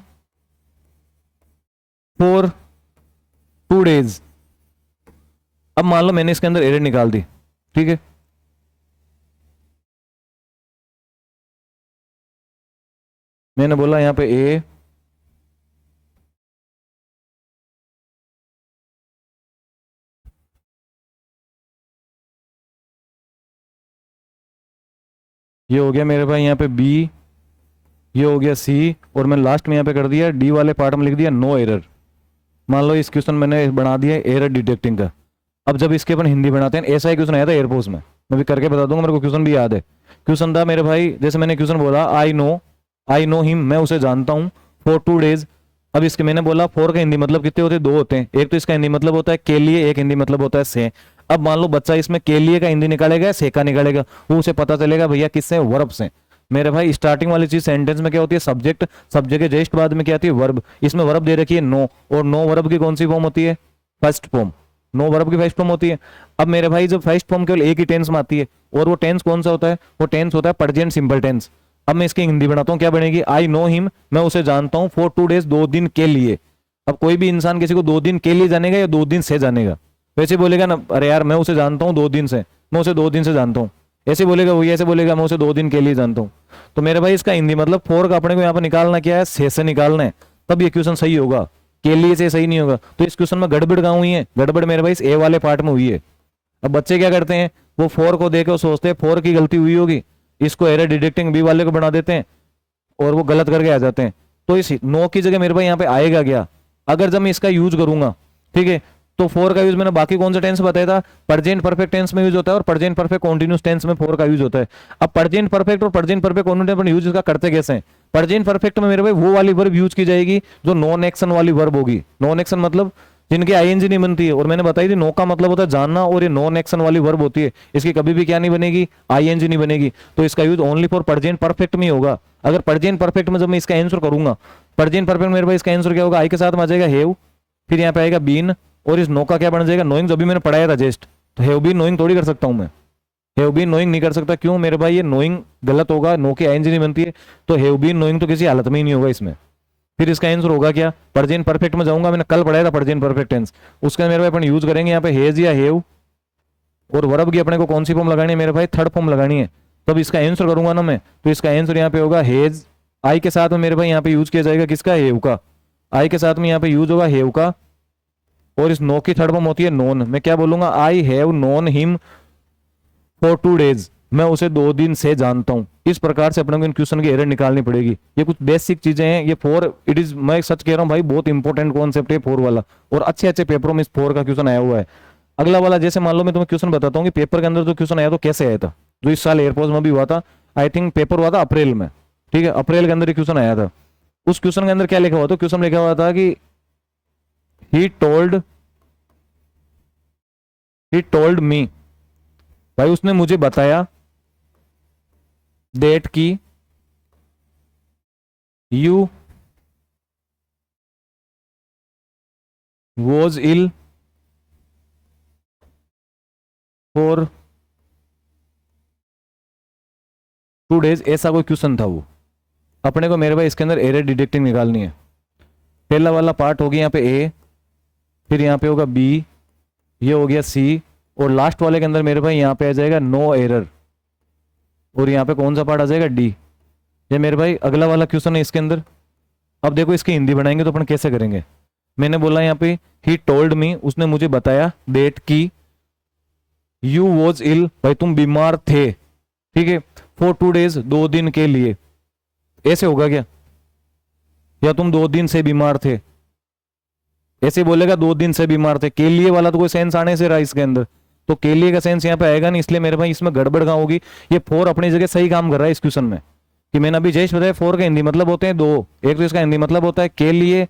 for 2 days. अब मान लो मैंने इसके अंदर एरर निकाल दी, ठीक है, मैंने बोला यहां पे ए, ये हो गया मेरे भाई यहाँ पे बी, ये हो गया सी, और मैंने लास्ट में यहाँ पे कर दिया डी वाले पार्ट में लिख दिया नो एरर। मान लो इस क्वेश्चन मैंने बना दिया एरर डिटेक्टिंग का। अब जब इसके अपन हिंदी बनाते हैं, ऐसा ही क्वेश्चन आया था एयरफोर्स में, मैं भी करके बता दूंगा, मेरे को क्वेश्चन भी याद है। क्वेश्चन था मेरे भाई, जैसे मैंने क्वेश्चन बोला आई नो हिम, मैं उसे जानता हूँ, फॉर 2 डेज। अब इसके मैंने बोला फॉर का हिंदी मतलब कितने होते हैं, 2 होते हैं। एक तो इसका हिंदी मतलब होता है के लिए, एक हिंदी मतलब होता है से। अब मान लो बच्चा इसमें के लिए का हिंदी निकालेगा, से का निकालेगा, वो उसे पता चलेगा भैया किससे, वर्ब से। मेरे भाई स्टार्टिंग वाली चीज सेंटेंस में क्या होती है, सब्जेक्ट, सब्जेक्ट के जस्ट बाद में क्या आती है, वर्ब। इसमें वर्ब दे रखी है नो, और नो वर्ब की कौन सी फॉर्म होती है, फर्स्ट फॉर्म। नो वर्ब की फर्स्ट फॉर्म होती है। अब मेरे भाई जब फर्स्ट फॉर्म केवल एक ही टेंस में आती है, और वो टेंस कौन सा होता है, वो टेंस होता है प्रेजेंट सिंपल टेंस। अब मैं इसकी हिंदी बनाता हूँ, क्या बनेगी, आई नो हिम, मैं उसे जानता हूँ, फॉर 2 डेज, 2 दिन के लिए। अब कोई भी इंसान किसी को 2 दिन के लिए जानेगा या 2 दिन से जानेगा, वैसे बोलेगा ना, अरे यार मैं उसे जानता हूँ 2 दिन से, मैं उसे 2 दिन से जानता हूँ, ऐसे बोलेगा वही, ऐसे बोलेगा मैं उसे 2 दिन के लिए जानता हूँ। तो मेरे भाई इसका हिंदी मतलब फॉर का अपने को यहाँ पर निकालना क्या है, से निकालना है, तब ये क्वेश्चन सही होगा, के लिए से सही नहीं होगा। तो इस क्वेश्चन में गड़बड़ कहाँ हुई है, गड़बड़ मेरे भाई इस ए वाले पार्ट में हुई है। अब बच्चे क्या करते हैं, वो फॉर को देखे सोचते हैं फॉर की गलती हुई होगी, इसको एरर डिटेक्टिंग बी वाले को बना देते हैं, और वो गलत करके आ जाते हैं। तो इस नो की जगह मेरे भाई यहाँ पे आएगा क्या, अगर जब मैं इसका यूज करूंगा, ठीक है, तो फॉर का यूज मैंने बाकी कौन सा टेंस बताया था, प्रेजेंट परफेक्ट टेंस में यूज होता है, और प्रेजेंट परफेक्ट कॉन्टिन्यूस टेंस में फॉर का यूज होता है। अब प्रेजेंट परफेक्ट और प्रेजेंट परफेक्ट कॉन्टिन्यूस यूज इसका करते कैसे हैं, प्रेजेंट परफेक्ट में मेरे भाई वो वाली वर्ब यूज की जाएगी जो नॉन एक्शन वाली वर्ब होगी। नॉन एक्शन मतलब जिनकी आईएनजी नहीं बनती है, और मैंने बताई थी नो का मतलब होता है जानना, और ये नॉन एक्शन वाली वर्ब होती है, इसकी कभी भी क्या नहीं बनेगी, आईएनजी नहीं बनेगी। तो इसका use only for present perfect में होगा। अगर प्रेजेंट परफेक्ट में जब मैं इसका आंसर करूंगा, प्रेजेंट परफेक्ट मेरे भाई इसका आंसर क्या होगा, आई के साथ में आ जाएगा हैव, फिर यहाँ पे आएगा बीन, और इस नो का क्या बन जाएगा, नोइंग, जो भी मैंने पढ़ाया था जस्ट। तो हैव बीन नोइंग थोड़ी कर सकता हूं मैं, हैव बीन नोइंग नहीं कर सकता, क्यों मेरे भाई, ये नोइंग गलत होगा, नो की आईएनजी नहीं बनती है, तो हैव बीन नोइंग तो किसी हालत में ही नहीं होगा इसमें। फिर इसका आंसर होगा क्या, प्रेजेंट परफेक्ट में जाऊंगा, मैंने कल पढ़ाया था प्रेजेंट परफेक्ट टेंस, उसका मेरे भाई अपन यूज करेंगे यहाँ पे हेज या हेव, और वर्ब की अपने को कौन सी फॉर्म लगानी है मेरे भाई, थर्ड फॉर्म लगानी है। तब इसका आंसर करूंगा ना मैं, तो इसका आंसर यहाँ पे होगा हेज, आई के साथ में मेरे भाई यहाँ पे यूज किया जाएगा किसका, हेव का, आई के साथ में यहाँ पे यूज होगा हेव का, और इस नो की थर्ड फॉर्म होती है नोन। मैं क्या बोलूंगा, I have known him for 2 days, मैं उसे 2 दिन से जानता हूं। इस प्रकार से अपने को इन क्वेश्चन की एरर निकालनी पड़ेगी। ये कुछ बेसिक चीजें हैं, ये फॉर इट इज, मैं सच कह रहा हूं भाई, बहुत इंपॉर्टेंट कॉन्सेप्ट है फॉर वाला, और अच्छे अच्छे पेपरों में इस फॉर का क्वेश्चन आया हुआ है। अगला वाला, जैसे मान लो मैं तुम्हें क्वेश्चन बताता हूँ कि पेपर के अंदर जो क्वेश्चन आया तो कैसे आया था, जो इस साल एयरफोर्स में भी हुआ था, आई थिंक पेपर हुआ था अप्रैल में, ठीक है, अप्रैल के अंदर क्वेश्चन आया था। उस क्वेश्चन के अंदर क्या लिखा हुआ था, क्वेश्चन लिखा हुआ था कि ही टोल्ड मी, भाई उसने मुझे बताया, डेट की you was ill for 2 days, ऐसा कोई क्वेश्चन था वो। अपने को मेरे भाई इसके अंदर एरर डिटेक्टिंग निकालनी है। पहला वाला पार्ट हो गया यहाँ पे ए, फिर यहाँ पे होगा बी, ये हो गया सी, और लास्ट वाले के अंदर मेरे भाई यहाँ पे आ जाएगा नो एरर, और यहाँ पे कौन सा पार्ट आ जाएगा, डी। ये मेरे भाई अगला वाला क्वेश्चन है इसके अंदर। अब देखो इसकी हिंदी बनाएंगे तो अपन कैसे करेंगे। मैंने बोला यहाँ पे ही टोल्ड मी, उसने मुझे बताया, डेट की यू वॉज इल, भाई तुम बीमार थे, ठीक है, फॉर 2 डेज, 2 दिन के लिए, ऐसे होगा क्या, या तुम 2 दिन से बीमार थे, ऐसे बोलेगा 2 दिन से बीमार थे। के लिए वाला तो कोई सेंस आने से रहा इसके अंदर, तो के लिए का सेंस यहाँ पे आएगा नहीं, इसलिए मेरे भाई इसमें गड़बड़ कहाँ होगी। ये फॉर अपनी जगह सही काम कर रहा है इस क्वेश्चन में, कि मैंने अभी जैसे बताया फॉर का हिंदी मतलब होते हैं 2, एक तो इसका हिंदी मतलब होता है के लिए,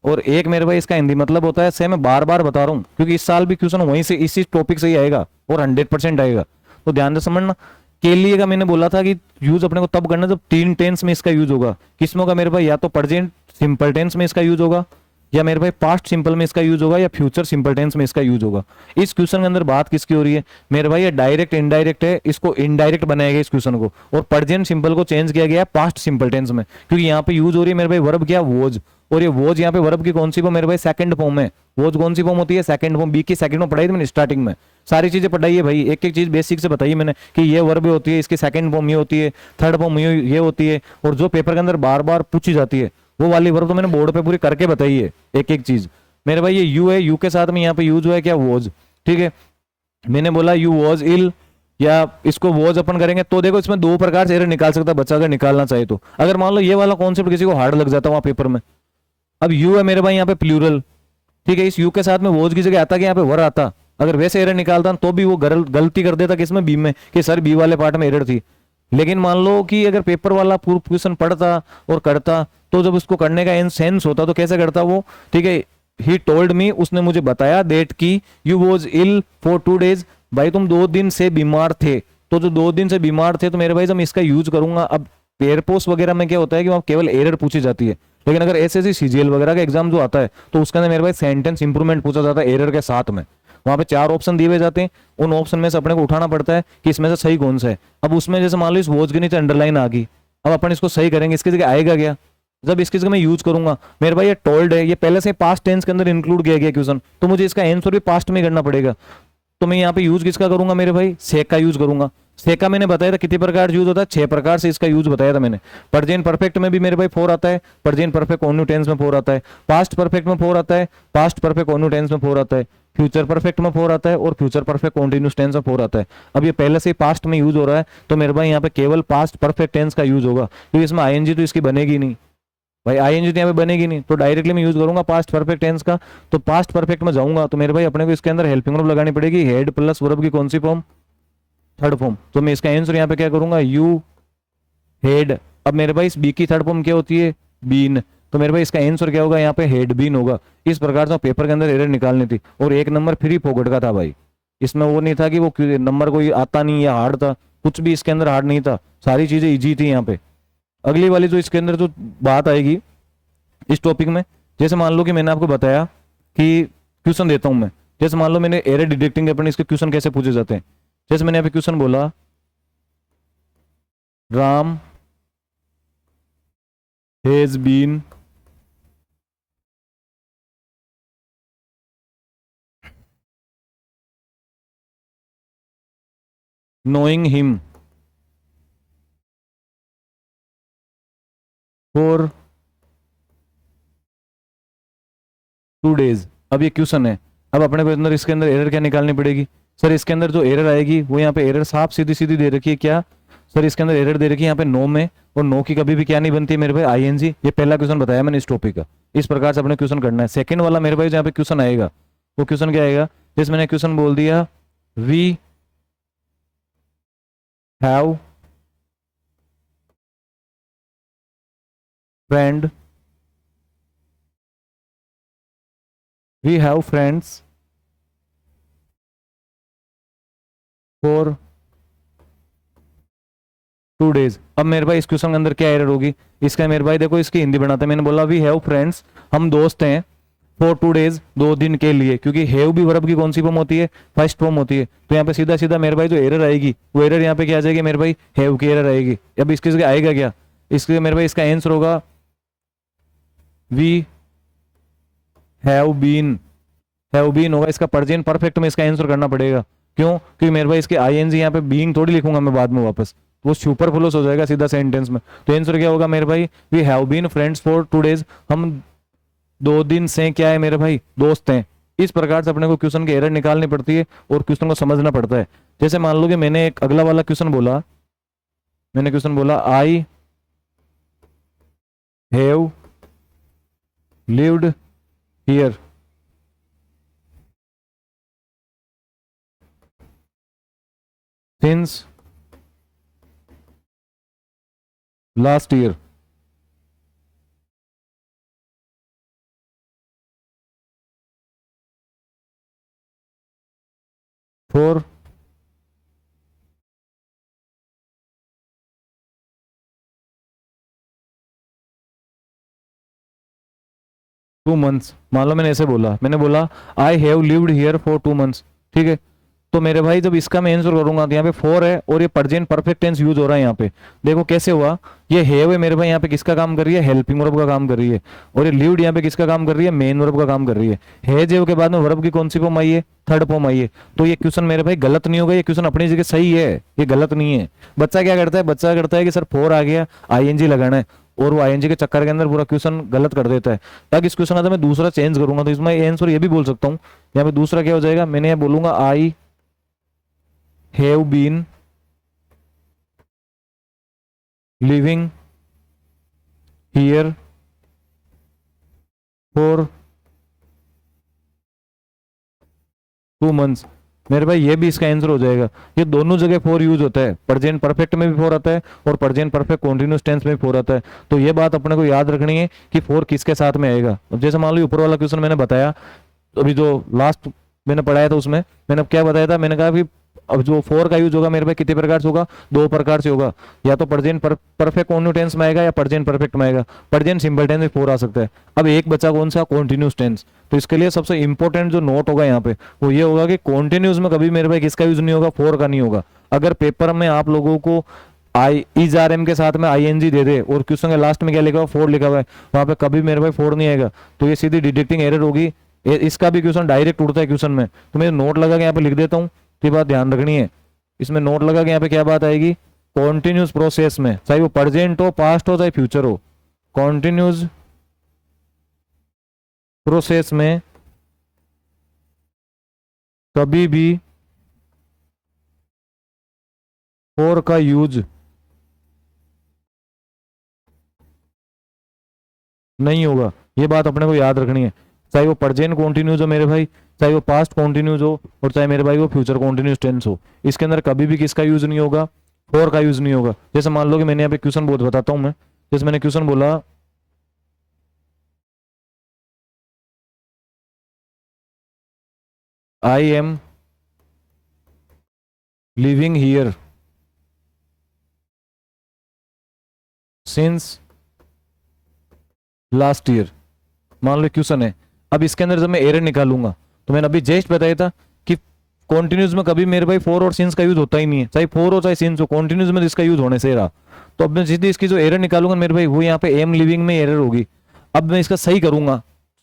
और एक मेरे भाई इसका हिंदी मतलब होता है से। मैं बार बार बता रहा हूँ क्योंकि इस साल भी क्वेश्चन वहीं से इसी टॉपिक से ही आएगा, और 100% आएगा, तो ध्यान से समझना। के लिए का मैंने बोला था कि यूज अपने को तब करना जब 3 टेंस में इसका यूज होगा। किसमें का मेरे भाई, या तो प्रेजेंट सिंपल टेंस में इसका यूज होगा, या मेरे भाई पास्ट सिंपल में इसका यूज होगा, या फ्यूचर सिंपल टेंस में इसका यूज होगा। इस क्वेश्चन के अंदर बात किसकी हो रही है मेरे भाई, ये डायरेक्ट इनडायरेक्ट है, इसको इनडायरेक्ट बनाया गया इस क्वेश्चन को, और प्रेजेंट सिंपल को चेंज किया गया है पास्ट सिंपल टेंस में, क्योंकि यहाँ पे यूज हो रही है मेरे भाई वर्ब क्या, वोज, और ये वोज यहाँ पे वर्ब की कौन सी फॉर्म मेरे भाई, सेकंड फॉर्म है। वोज कौन सी फॉर्म होती है, सेकंड फॉर्म। बी की सेकंड में पढ़ाई थी मैंने स्टार्टिंग में, सारी चीजें पढ़ाई है भाई, एक एक चीज बेसिक से बताइए मैंने, कि ये वर्ब होती है, इसकी सेकंड फॉर्म ये होती है, थर्ड फॉर्म ये होती है, और जो पेपर के अंदर बार बार पूछी जाती है वो वाली वर्ब तो मैंने बोर्ड पे पूरी करके बताई है एक एक चीज मेरे भाई। ये यू है, यू के साथ में यहाँ पे यूज हुआ है क्या, वॉज, ठीक है। मैंने बोला यू वॉज इल या इसको वॉज अपन करेंगे तो देखो इसमें दो प्रकार से एरर निकाल सकता है बच्चा अगर निकालना चाहे तो। अगर मान लो ये वाला कॉन्सेप्ट किसी को हार्ड लग जाता है वहां पेपर में, अब यू है मेरे भाई यहाँ पे प्लूरल, ठीक है, इस यू के साथ में वॉज की जगह आता कि यहाँ पे वर आता, अगर वैसे एरर निकालता तो भी वो गलती कर देता किसमें, बी में, कि सर बी वाले पार्ट में एरर थी। लेकिन मान लो कि अगर पेपर वाला पूरा क्वेश्चन पढ़ता और करता तो जब उसको करने का सेंस होता तो कैसे करता वो, ठीक है, ही टोल्ड मी, उसने मुझे बताया, डेट की you was ill for 2 days, भाई तुम 2 दिन से बीमार थे, तो जो 2 दिन से बीमार थे तो मेरे भाई जब मैं इसका यूज करूंगा, अब एयरपोस्ट वगैरह में क्या होता है कि वहां केवल एरर पूछी जाती है, लेकिन अगर एसएससी सीजीएल वगैरह का एग्जाम जो आता है तो उसके अंदर मेरे भाई सेंटेंस इंप्रूवमेंट पूछा जाता है एरर के साथ में। वहां पे 4 ऑप्शन दिए हुए जाते हैं, उन ऑप्शन में से अपने को उठाना पड़ता है कि इसमें से सही कौन सा है। अब उसमें जैसे मान लो इस वॉच के नीचे अंडरलाइन आ गई, अब अपन इसको सही करेंगे, इसकी जगह आएगा क्या, जब इसकी जगह मैं यूज करूंगा, मेरे भाई ये टोल्ड है, ये पहले से पास्ट टेंस के अंदर इंक्लूड किया गया क्वेश्चन, तो मुझे इसका आंसर भी पास्ट में करना पड़ेगा। तो मैं यहाँ पे यूज किसका करूंगा मेरे भाई, सेक का यूज करूंगा। सेक का मैंने बताया था कितने प्रकार यूज होता है, 6 प्रकार से इसका यूज बताया था मैंने। प्रेजेंट परफेक्ट में भी मेरे भाई 4 आता है, प्रेजेंट परफेक्ट कॉन्टिन्यू टेंस में 4 आता है, पास्ट परफेक्ट में 4 आता है, पास्ट परफेक्ट कॉन्टिन्यू टेंस में 4 आता है, फ्यूचर परफेक्ट में 4 आता है और फ्यूचर परफेक्ट कॉन्टिन्यूस टेंस में 4 आता है। अब ये पहले से पास्ट में यूज हो रहा है तो मेरे भाई यहाँ पे केवल पास्ट परफेक्ट टेंस का यूज होगा, क्योंकि इसमें आईएनजी तो इसकी बनेगी नहीं भाई, आईएनजी तो यहाँ पे बनेगी नहीं, तो डायरेक्टली मैं यूज करूंगा पास्ट परफेक्ट टेंस का। तो पास्ट परफेक्ट में जाऊंगा तो मेरे भाई अपने को इसके अंदर हेल्पिंग वर्ब लगानी पड़ेगी, हेड प्लस वर्ब की कौन सी फॉर्म, थर्ड फॉर्म। तो मैं इसका आंसर यहाँ पे क्या करूंगा, यू हेड। अब मेरे भाई इस बी की थर्ड फॉर्म क्या होती है, बीन, तो मेरे भाई इसका आंसर क्या होगा यहाँ पे, हेड बीन होगा। इस प्रकार से पेपर के अंदर एरर निकालनी थी, और 1 नंबर फ्री फोकट का था भाई, इसमें वो नहीं था कि वो नंबर कोई आता नहीं या हार्ड था, कुछ भी इसके अंदर हार्ड नहीं था, सारी चीजें इजी थी यहाँ पे। अगली वाली जो इसके अंदर जो बात आएगी इस टॉपिक में, जैसे मान लो कि मैंने आपको बताया कि क्वेश्चन देता हूं मैं, जैसे मान लो मैंने एरर डिटेक्टिंग के अपने इसके क्वेश्चन कैसे पूछे जाते हैं, जैसे मैंने यहाँ पे क्वेश्चन बोला, Ram has been knowing him for 2 days। अब ये क्वेश्चन है, अब अपने को अंदर इसके अंदर एरर क्या निकालनी पड़ेगी, सर इसके अंदर जो एरर आएगी वो यहाँ पे एरर साफ सीधी सीधी दे रखी है, क्या सर इसके अंदर एरर दे रखी है यहाँ पे नो में, और नो की कभी भी क्या नहीं बनती है मेरे भाई, आईएनजी। ये पहला क्वेश्चन बताया मैंने इस टॉपिक का, इस प्रकार से अपने क्वेश्चन करना है। सेकंड वाला मेरे भाई जहाँ पे क्वेश्चन आएगा वो क्वेश्चन क्या आएगा, जैसे मैंने क्वेश्चन बोल दिया, we have friend, we have friends for 2 days। अब मेरे भाई इस क्वेश्चन के अंदर क्या एरर होगी, इसका मेरे भाई देखो इसकी हिंदी बनाते हैं, मैंने बोला वी हैव फ्रेंड्स, हम दोस्त हैं, फॉर 2 days 2 दिन के लिए, क्योंकि हैव भी वर्ब की कौन सी फॉर्म होती है, फर्स्ट फॉर्म होती है, तो यहाँ पे सीधा सीधा मेरे भाई जो एरर आएगी वो एरर यहाँ पे क्या आ जाएगी मेरे भाई, हैव की एरर आएगी। अब इसकी जगह आएगा क्या, इसके मेरे भाई इसका आंसर होगा we have been, have been होगा, इसका प्रेजेंट परफेक्ट में इसका आंसर करना पड़ेगा, क्यों, क्योंकि मेरे भाई इसके आईएनजी यहाँ पे बीइंग थोड़ी लिखूंगा मैं बाद में वापस, वो सुपरफ्लूस हो जाएगा सीधा सेंटेंस में। तो आंसर क्या होगा मेरे भाई, we have been friends for 2 days, हम 2 दिन से क्या है मेरे भाई, दोस्त हैं। इस प्रकार से अपने को क्वेश्चन की एरर निकालनी पड़ती है और क्वेश्चन को समझना पड़ता है। जैसे मान लो कि मैंने एक अगला वाला क्वेश्चन बोला, मैंने क्वेश्चन बोला, I have lived here since last year. For 2 months। मान लो मैंने ऐसे बोला, मैंने बोला I have lived here for 2 months, ठीक है, तो मेरे भाई जब इसका मैं आंसर करूंगा तो यहाँ पे 4 है और ये प्रेजेंट परफेक्ट टेंस यूज हो रहा है यहाँ पे, देखो कैसे हुआ, ये हैव है मेरे भाई यहाँ पे किसका काम कर रही है, हेल्पिंग वर्ब का काम कर रही है, और ये लिव्ड यहाँ पे किसका काम कर रही है, मेन वर्ब का काम कर रही है। हैज के बाद में वर्ब की कौन सी फॉर्म आई है, थर्ड फॉर्म आई है। तो ये क्वेश्चन मेरे भाई गलत नहीं होगा, ये क्वेश्चन अपनी जगह सही है, ये गलत नहीं है। बच्चा क्या करता है, बच्चा करता है कि सर 4 आ गया, आईएनजी लगाना है, और वो आईएनजी के चक्कर के अंदर पूरा क्वेश्चन गलत कर देता है। ताकि इस क्वेश्चन का मैं दूसरा चेंज करूंगा तो इसमें आंसर ये भी बोल सकता हूँ, यहाँ पे दूसरा क्या हो जाएगा, मैंने यहाँ बोलूंगा I have been living here for 2 months. मेरे भाई ये भी इसका आंसर हो जाएगा। ये दोनों जगह फोर यूज होता है, प्रेजेंट परफेक्ट में भी फोर आता है और प्रेजेंट परफेक्ट कॉन्टिन्यूस टेंस में भी फोर आता है। तो ये बात अपने को याद रखनी है कि फोर किसके साथ में आएगा। जैसे मान लो ऊपर वाला क्वेश्चन मैंने बताया, अभी जो लास्ट मैंने पढ़ाया था उसमें मैंने क्या बताया था, मैंने कहा कि अब जो फोर का यूज होगा मेरे भाई कितने प्रकार से होगा, 2 प्रकार से होगा। या तो प्रेजेंट परफेक्ट कॉन्टिन्यूस टेंस में आएगा या प्रेजेंट परफेक्ट में आएगा। प्रेजेंट सिंपल टेंस में फोर आ सकता है। अब एक बचा कौन सा, कॉन्टिन्यूस टेंस। तो इसके लिए सबसे इंपॉर्टेंट जो नोट होगा यहाँ पे वो ये होगा कि कॉन्टिन्यूस में कभी मेरे भाई किसका यूज नहीं होगा, फोर का नहीं होगा। अगर पेपर में आप लोगों को आई इज आर एम के साथ में आईएनजी दे दे और क्वेश्चन के लास्ट में क्या लिखा हुआ, फोर लिखा हुआ है, वहां पे कभी मेरे भाई फोर नहीं आएगा। तो ये सीधी डिटेक्टिंग एरर होगी। इसका भी क्वेश्चन डायरेक्ट उड़ता है क्वेश्चन में, तो मैं नोट लगा के यहाँ पे लिख देता हूँ। ये बात ध्यान रखनी है। इसमें नोट लगा के यहाँ पे क्या बात आएगी, कॉन्टिन्यूस प्रोसेस में, चाहे वो प्रेजेंट हो, पास्ट हो, चाहे फ्यूचर हो, कॉन्टिन्यूस प्रोसेस में कभी भी फोर का यूज नहीं होगा। ये बात अपने को याद रखनी है। चाहे वो प्रेजेंट कॉन्टिन्यूस हो मेरे भाई, चाहे वो पास्ट कॉन्टिन्यूस हो, और चाहे मेरे भाई वो फ्यूचर कॉन्टिन्यूस टेंस हो, इसके अंदर कभी भी किसका यूज नहीं होगा, फोर का यूज नहीं होगा। जैसे मान लो कि मैंने यहाँ पे क्वेश्चन बहुत बताता हूं मैं। जैसे मैंने क्वेश्चन बोला, I am living here since last year, मान लो क्वेश्चन है। अब इसके अंदर जब मैं एरर निकालूंगा तो मैंने अभी जस्ट बताया था कि कॉन्टिन्यूस में कभी मेरे भाई फोर और सिंस का यूज होता ही नहीं है, चाहे फोर हो चाहे सिंस हो, कॉन्टिन्यूस में इसका यूज होने से रहा। तो अब मैं सीधी इसकी जो एरर निकालूंगा मेरे भाई वो यहाँ पे एम लिविंग में एरर होगी। अब मैं इसका सही करूंगा,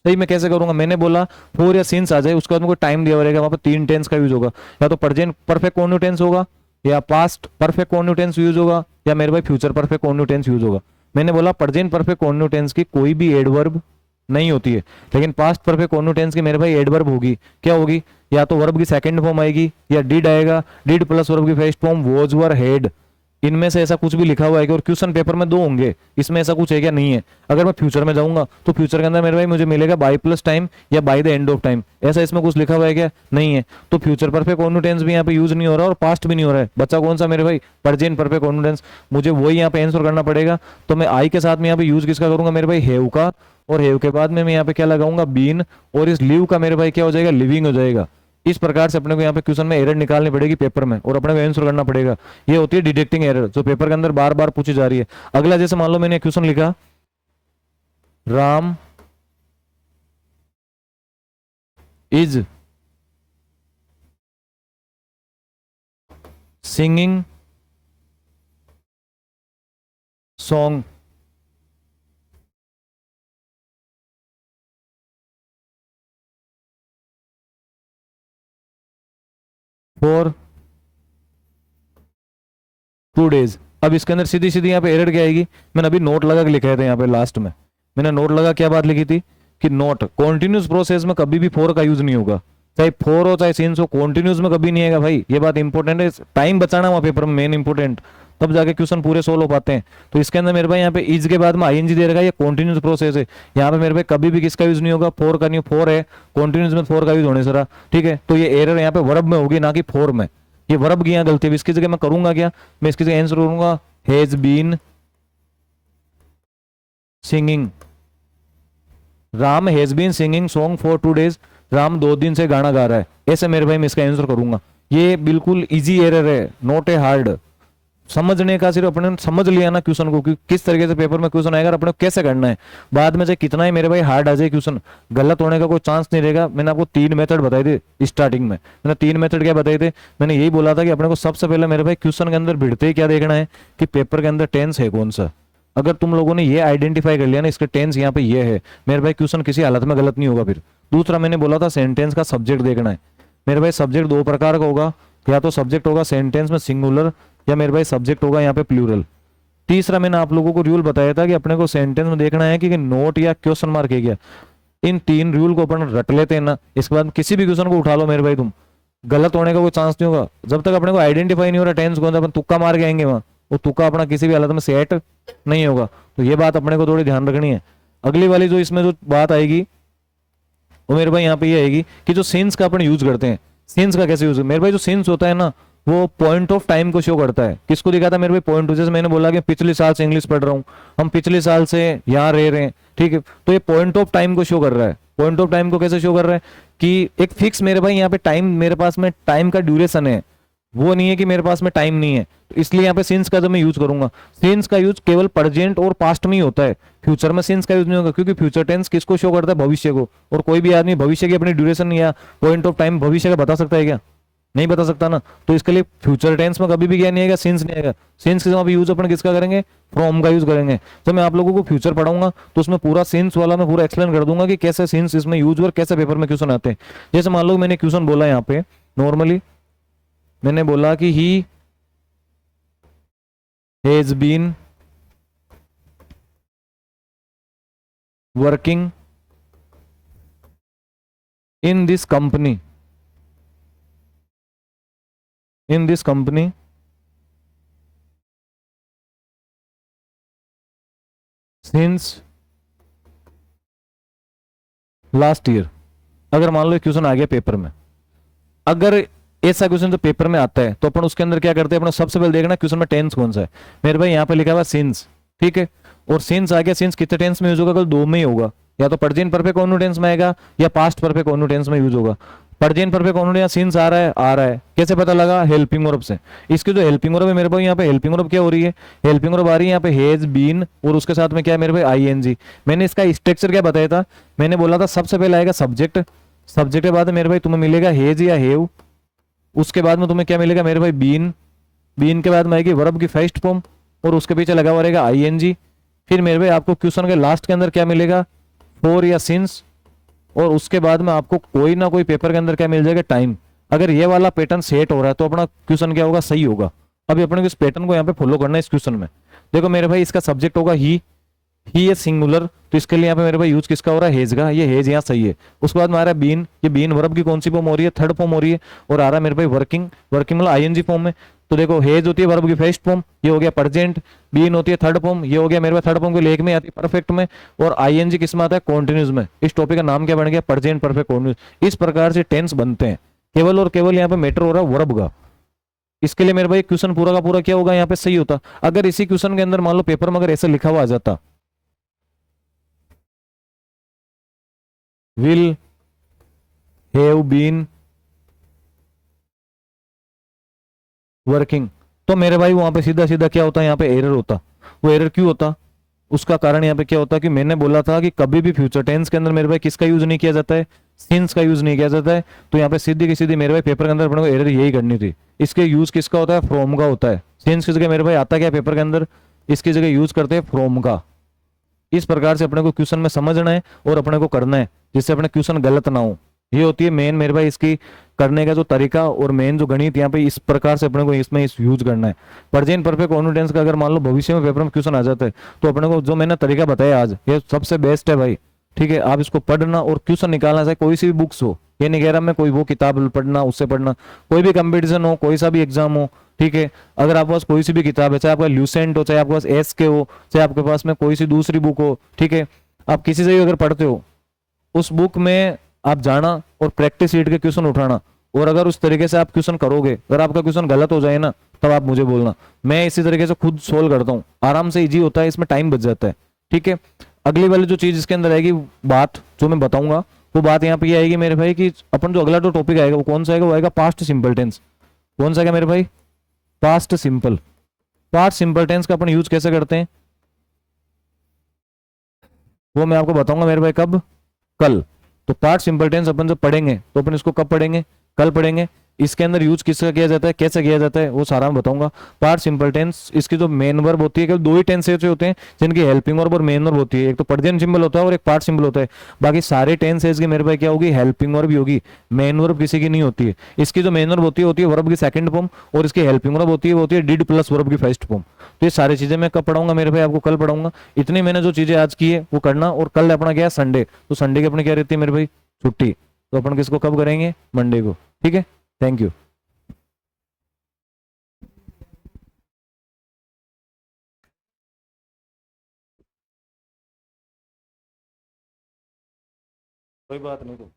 सही मैं कैसे करूंगा, मैंने बोला फोर या सिंस आ जाए, उसके बाद कोई टाइम दिया रहेगा, वहां पर 3 टेंस का यूज होगा। या तो प्रेजेंट परफेक्ट कॉन्टिन्यूस टेंस होगा, या past perfect continuous tense use होगा, या मेरे भाई future perfect continuous tense use होगा। मैंने बोला प्रेजेंट परफेक्ट कॉन्टिन्यूस टेंस की कोई भी एडवर्ब नहीं होती है, लेकिन पास्ट परफेक्ट कॉन्टिन्यूस टेंस की मेरे भाई एडवर्ब होगी। क्या होगी, या तो वर्ब की सेकंड फॉर्म आएगी, या डिड आएगा, डिड प्लस वर्ब की first form was were had. इनमें से ऐसा कुछ भी लिखा हुआ है कि, और क्वेश्चन पेपर में 2 होंगे, इसमें ऐसा कुछ है क्या, नहीं है। अगर मैं फ्यूचर में जाऊंगा तो फ्यूचर के अंदर मेरे भाई मुझे मिलेगा बाय प्लस टाइम या by the end of time, ऐसा इसमें कुछ लिखा हुआ है क्या, नहीं है। तो फ्यूचर परफेक्ट कॉन्टिन्यूस टेंस भी यहाँ पे यूज नहीं हो रहा और पास्ट भी नहीं हो रहा है। बच्चा कौन सा मेरे भाई, प्रेजेंट परफेक्ट कॉन्टिन्यूस टेंस। मुझे वही यहाँ पे आंसर करना पड़ेगा। तो मैं आई के साथ में यहाँ पे यूज किसका करूंगा मेरे भाई, हैव का, और हैव के बाद में मैं यहाँ पे क्या लगाऊंगा, बीन, और इस लिव का मेरे भाई क्या हो जाएगा, लिविंग हो जाएगा। इस प्रकार से अपने को यहाँ पे क्वेश्चन में एरर निकालनी पड़ेगी पेपर में, और अपने को आंसर करना पड़ेगा। ये होती है डिटेक्टिंग एरर, जो पेपर के अंदर बार बार पूछी जा रही है। अगला जैसे मान लो मैंने क्वेश्चन लिखा, Ram is singing song for 2 days। अब इसके अंदर सीधी सीधी यहाँ पे एरर क्या आएगी, मैंने अभी नोट लगा के लिखा था यहाँ पे लास्ट में। मैंने नोट लगा क्या बात लिखी थी कि नोट कॉन्टिन्यूस प्रोसेस में कभी भी फोर का यूज नहीं होगा, चाहे फोर हो चाहे सिंस हो, कॉन्टिन्यूस में कभी नहीं आएगा भाई। ये बात इंपॉर्टेंट है, टाइम बचाना वहां पेपर में मेन इंपॉर्टेंट, तब जाके क्वेश्चन पूरे सोल्व हो पाते हैं। तो इसके अंदर मेरे भाई यहाँ पे इज के बाद में आईएनजी दे रखा है, ये कॉन्टिन्यूस प्रोसेस है। यहाँ पे मेरे भाई कभी भी किसका यूज नहीं होगा, फोर का नहीं, फोर है कॉन्टिन्यूस में, फोर का यूज होने से रहा, ठीक है। तो ये एरर यहाँ पे वर्ब में होगी, ना कि फोर में। ये वर्ब की यहाँ गलती है। इसकी जगह मैं करूंगा क्या, मैं इसकी जगह आंसर करूंगा has been singing, Ram has been singing song for 2 days। Ram 2 दिन से गाना गा रहा है, ऐसे मेरे भाई मैं इसका आंसर करूंगा। ये बिल्कुल इजी एरर है, नॉट ए हार्ड। समझने का सिर्फ अपने समझ लिया ना क्वेश्चन को कि किस तरीके से पेपर में क्वेश्चन आएगा, अपने को कैसे करना है। बाद में चाहे कितना ही मेरे भाई हार्ड आ जाए क्वेश्चन, गलत होने का कोई चांस नहीं रहेगा। मैंने आपको 3 मेथड बताए थे स्टार्टिंग में। मैंने 3 मेथड क्या बताए थे, मैंने यही बोला था कि अपने को सबसे पहले मेरे भाई क्वेश्चन के अंदर भिड़ते ही क्या देखना है कि पेपर के अंदर टेंस है कौन सा। अगर तुम लोगों ने ये आइडेंटिफाई कर लिया ना, इसके टेंस यहाँ पे ये है, मेरे भाई क्वेश्चन किसी हालत में गलत नहीं होगा फिर। दूसरा मैंने बोला था सेंटेंस का सब्जेक्ट देखना है। मेरे भाई सब्जेक्ट 2 प्रकार का होगा, या तो सब्जेक्ट होगा सेंटेंस में सिंगुलर, या मेरे भाई सब्जेक्ट होगा यहाँ पे प्लूरल। तीसरा मैंने आप लोगों को रूल बताया था कि अपने को सेंटेंस में देखना है कि नोट या क्वेश्चन मार्क है क्या। इन 3 रूल को अपन रट लेते हैं ना, इसके बाद किसी भी क्वेश्चन को उठा लो मेरे भाई तुम, गलत होने का कोई चांस नहीं होगा। जब तक अपने को आइडेंटिफाई नहीं हो रहा टेंस कौन सा, अपन तुक्का मार के आएंगे वहां, वो तुक्का अपना किसी भी हालत में सेट नहीं होगा। तो ये बात अपने को थोड़ी ध्यान रखनी है। अगली वाली जो इसमें जो बात आएगी वो मेरे भाई यहाँ पे ये आएगी कि जो सिंस का अपन यूज करते हैं, सिंस का कैसे यूज, मेरे भाई जो सिंस होता है ना वो पॉइंट ऑफ टाइम को शो करता है। किसको दिखाता है मेरे भाई, पॉइंट। जैसे मैंने बोला कि पिछले साल से इंग्लिश पढ़ रहा हूँ, हम पिछले साल से यहाँ रह रहे हैं, ठीक है, तो ये पॉइंट ऑफ टाइम को शो कर रहा है। पॉइंट ऑफ टाइम को कैसे शो कर रहा है कि एक फिक्स मेरे भाई यहाँ पे टाइम, मेरे पास में टाइम का ड्यूरेशन है, वो नहीं है कि मेरे पास में टाइम नहीं है। तो इसलिए यहाँ पे सिंस का जब मैं यूज करूंगा, सिंस का यूज केवल प्रेजेंट और पास्ट में ही होता है, फ्यूचर में सिंस का यूज नहीं होगा, क्योंकि फ्यूचर टेंस किसको शो करता है, भविष्य को। और कोई भी आदमी भविष्य की अपनी ड्यूरेशन या पॉइंट ऑफ टाइम भविष्य का बता सकता है क्या, नहीं बता सकता ना। तो इसके लिए फ्यूचर टेंस में कभी भी क्या नहीं आएगा, सिंस नहीं आएगा। सिंस के जब यूज अपन किसका करेंगे, फ्रॉम का यूज करेंगे। तो मैं आप लोगों को फ्यूचर पढ़ाऊंगा तो उसमें पूरा सिंस वाला मैं पूरा एक्सप्लेन कर दूंगा कि कैसे सिंस इसमें यूज और कैसे पेपर में क्वेश्चन आते हैं। जैसे मान लो मैंने क्वेश्चन बोला यहाँ पे, नॉर्मली मैंने बोला कि he has been working in this company, in this company since last year। अगर मान लो क्वेश्चन आ गया पेपर में, अगर ऐसा क्वेश्चन जो पेपर में आता है तो अपन उसके अंदर क्या करते हैं, अपना सबसे पहले देखना क्वेश्चन में टेंस कौन सा है। मेरे भाई यहाँ पे लिखा हुआ सिंस, ठीक है, और सिंस आ गया, सिंस कितने टेंस में यूज होगा, कल दो में ही होगा, या तो प्रेजेंट परफेक्ट कॉन्टिन्यूस में आएगा या पास्ट परफेक्ट कॉन्टिन्यूस में यूज होगा। प्रेजेंट परफेक्ट कॉन्टिन्यूस सिंस आ रहा है, कैसे पता लगा, हेल्पिंग वर्ब से। इसकी जो हेल्पिंग वर्ब है मेरे भाई यहाँ पे हेल्पिंग वर्ब क्या हो रही है, हेल्पिंग वर्ब आ रही है यहाँ पे हैज बीन, और उसके साथ में क्या है मेरे भाई आईएनजी। मैंने इसका स्ट्रक्चर क्या बताया था, मैंने बोला था सबसे पहले आएगा सब्जेक्ट, सब्जेक्ट के बाद मेरे भाई तुम्हें मिलेगा हैज या हैव, उसके बाद में तुम्हें क्या मिलेगा मेरे भाई बीन, बीन के बाद में आएगी वर्ब की फर्स्ट फॉर्म, और उसके पीछे लगा हुआ रहेगा आईएनजी। फिर मेरे भाई आपको क्वेश्चन के लास्ट के अंदर क्या मिलेगा, फॉर या सिंस, और उसके बाद में आपको कोई ना कोई पेपर के अंदर क्या मिल जाएगा, टाइम। अगर ये वाला पैटर्न सेट हो रहा है तो अपना क्वेश्चन क्या होगा, सही होगा। अभी अपने को इस पैटर्न को यहाँ पे फॉलो करना है इस क्वेश्चन में। देखो मेरे भाई इसका सब्जेक्ट होगा ही है सिंगुलर, तो इसके लिए यहाँ पे मेरे भाई यूज किसका हो रहा है, हेज का, ये हेज यहाँ सही है। उसके बाद में आ रहा है बीन, ये बीन वर्ब की कौन सी फॉर्म हो रही है, थर्ड फॉर्म हो रही है, और आ रहा है मेरे भाई वर्किंग, वर्किंग मतलब आईएनजी फॉर्म में। तो देखो हेज होती है वर्ब की फर्स्ट फॉर्म, ये हो गया प्रेजेंट, बीन होती है थर्ड फॉर्म, ये हो गया मेरे पास थर्ड फॉर्म के लेख में आती है परफेक्ट में, और आईएनजी किस में आता है, कॉन्टिन्यूस में। इस टॉपिक का नाम क्या बन गया, प्रेजेंट परफेक्ट कॉन्टिन्यूस। इस प्रकार से टेंस बनते हैं, केवल और केवल यहाँ पे मैटर हो रहा है वर्ब का। इसके लिए मेरे भाई क्वेश्चन पूरा का पूरा क्या होगा, यहाँ पे सही होता। अगर इसी क्वेश्चन के अंदर मान लो पेपर में अगर ऐसे लिखा हुआ आ जाता, will have been working, तो मेरे भाई वहां पे सीधा सीधा क्या होता है, यहाँ पे एरर होता। वो एरर क्यों होता, उसका कारण यहाँ पे क्या होता है कि मैंने बोला था कि कभी भी फ्यूचर टेंस के अंदर मेरे भाई किसका यूज नहीं किया जाता है, सिंस का यूज नहीं किया जाता है। तो यहाँ पे सीधी की सीधी मेरे भाई पेपर के अंदर अपने को एरर यही करनी थी। इसके यूज किसका होता है, फ्रॉम का होता है। सिंस की जगह मेरे भाई आता क्या पेपर के अंदर, इसकी जगह यूज करते हैं फ्रॉम का। इस प्रकार से अपने को क्वेश्चन में समझना है और अपने को करना है, जिससे अपने क्वेश्चन गलत ना हो। ये होती है मेन मेरे भाई इसकी करने का जो तरीका, और मेन जो गणित यहाँ पे इस प्रकार से अपने को इसमें इस यूज करना है। प्रेजेंट परफेक्ट कॉन्फिडेंस का अगर मान लो भविष्य में पेपर में क्वेश्चन आ जाता है तो अपने को जो मैंने तरीका बताया आज, ये सबसे बेस्ट है भाई। ठीक है, आप इसको पढ़ना और क्वेश्चन निकालना, चाहे कोई सी भी बुक्स हो, ये नहीं कह रहा मैं कोई वो किताब पढ़ना उससे पढ़ना, कोई भी कंपटीशन हो, कोई सा भी एग्जाम हो, ठीक है, अगर आपके पास कोई सी भी किताब है, चाहे आपका ल्यूसेंट हो, चाहे आपके पास एसके हो, चाहे आपके पास में कोई सी दूसरी बुक हो, ठीक है, आप किसी से भी अगर पढ़ते हो, उस बुक में आप जाना और प्रैक्टिस शीट के क्वेश्चन उठाना, और अगर उस तरीके से आप क्वेश्चन करोगे, अगर आपका क्वेश्चन गलत हो जाए ना, तब आप मुझे बोलना, मैं इसी तरीके से खुद सोल्व करता हूँ, आराम से इजी होता है, इसमें टाइम बच जाता है। ठीक है, अगली वाली जो चीज इसके अंदर आएगी, बात जो मैं बताऊंगा, वो बात यहाँ पे ये आएगी मेरे भाई कि अपन जो अगला जो टॉपिक आएगा वो कौन सा आएगा, वो आएगा पास्ट सिंपल टेंस। कौन सा आएगा मेरे भाई, past simple. Past simple tense का अपन यूज कैसे करते हैं वो मैं आपको बताऊंगा मेरे भाई, कब, कल। तो पास्ट सिंपल टेंस अपन जब पढ़ेंगे तो अपन इसको कब पढ़ेंगे, कल पढ़ेंगे। इसके अंदर यूज किसका किया जाता है, कैसे किया जाता है, वो सारा मैं बताऊंगा। पार्ट सिंपल टेंस, इसकी जो मेन वर्ब होती है, दो ही टेंस ऐसे होते हैं जिनकी हेल्पिंग वर्ब और मेन वर्ब होती है, एक तो प्रेजेंट सिंपल होता है और एक पार्ट सिंपल होता है। बाकी सारे टेंसेज की मेरे भाई क्या होगी, हेल्पिंग वर्ब भी होगी, मेन वर्ब किसी की नहीं होती है। इसकी जो मेन वर्ब होती है वर्ब की सेकंड फॉर्म, और इसकी हेल्पिंग वर्ब होती है डिड प्लस वर्ब की फर्स्ट फॉर्म। तो ये सारी चीजें मैं कब पढ़ाऊंगा मेरे भाई, आपको कल पढ़ाऊंगा। इतनी मैंने जो चीजें आज की है वो करना, और कल अपना क्या है, संडे, तो संडे की अपनी क्या रहती है मेरे भाई, छुट्टी। तो अपन किसको कब करेंगे, मंडे को। ठीक है, थैंक यू। कोई बात नहीं तो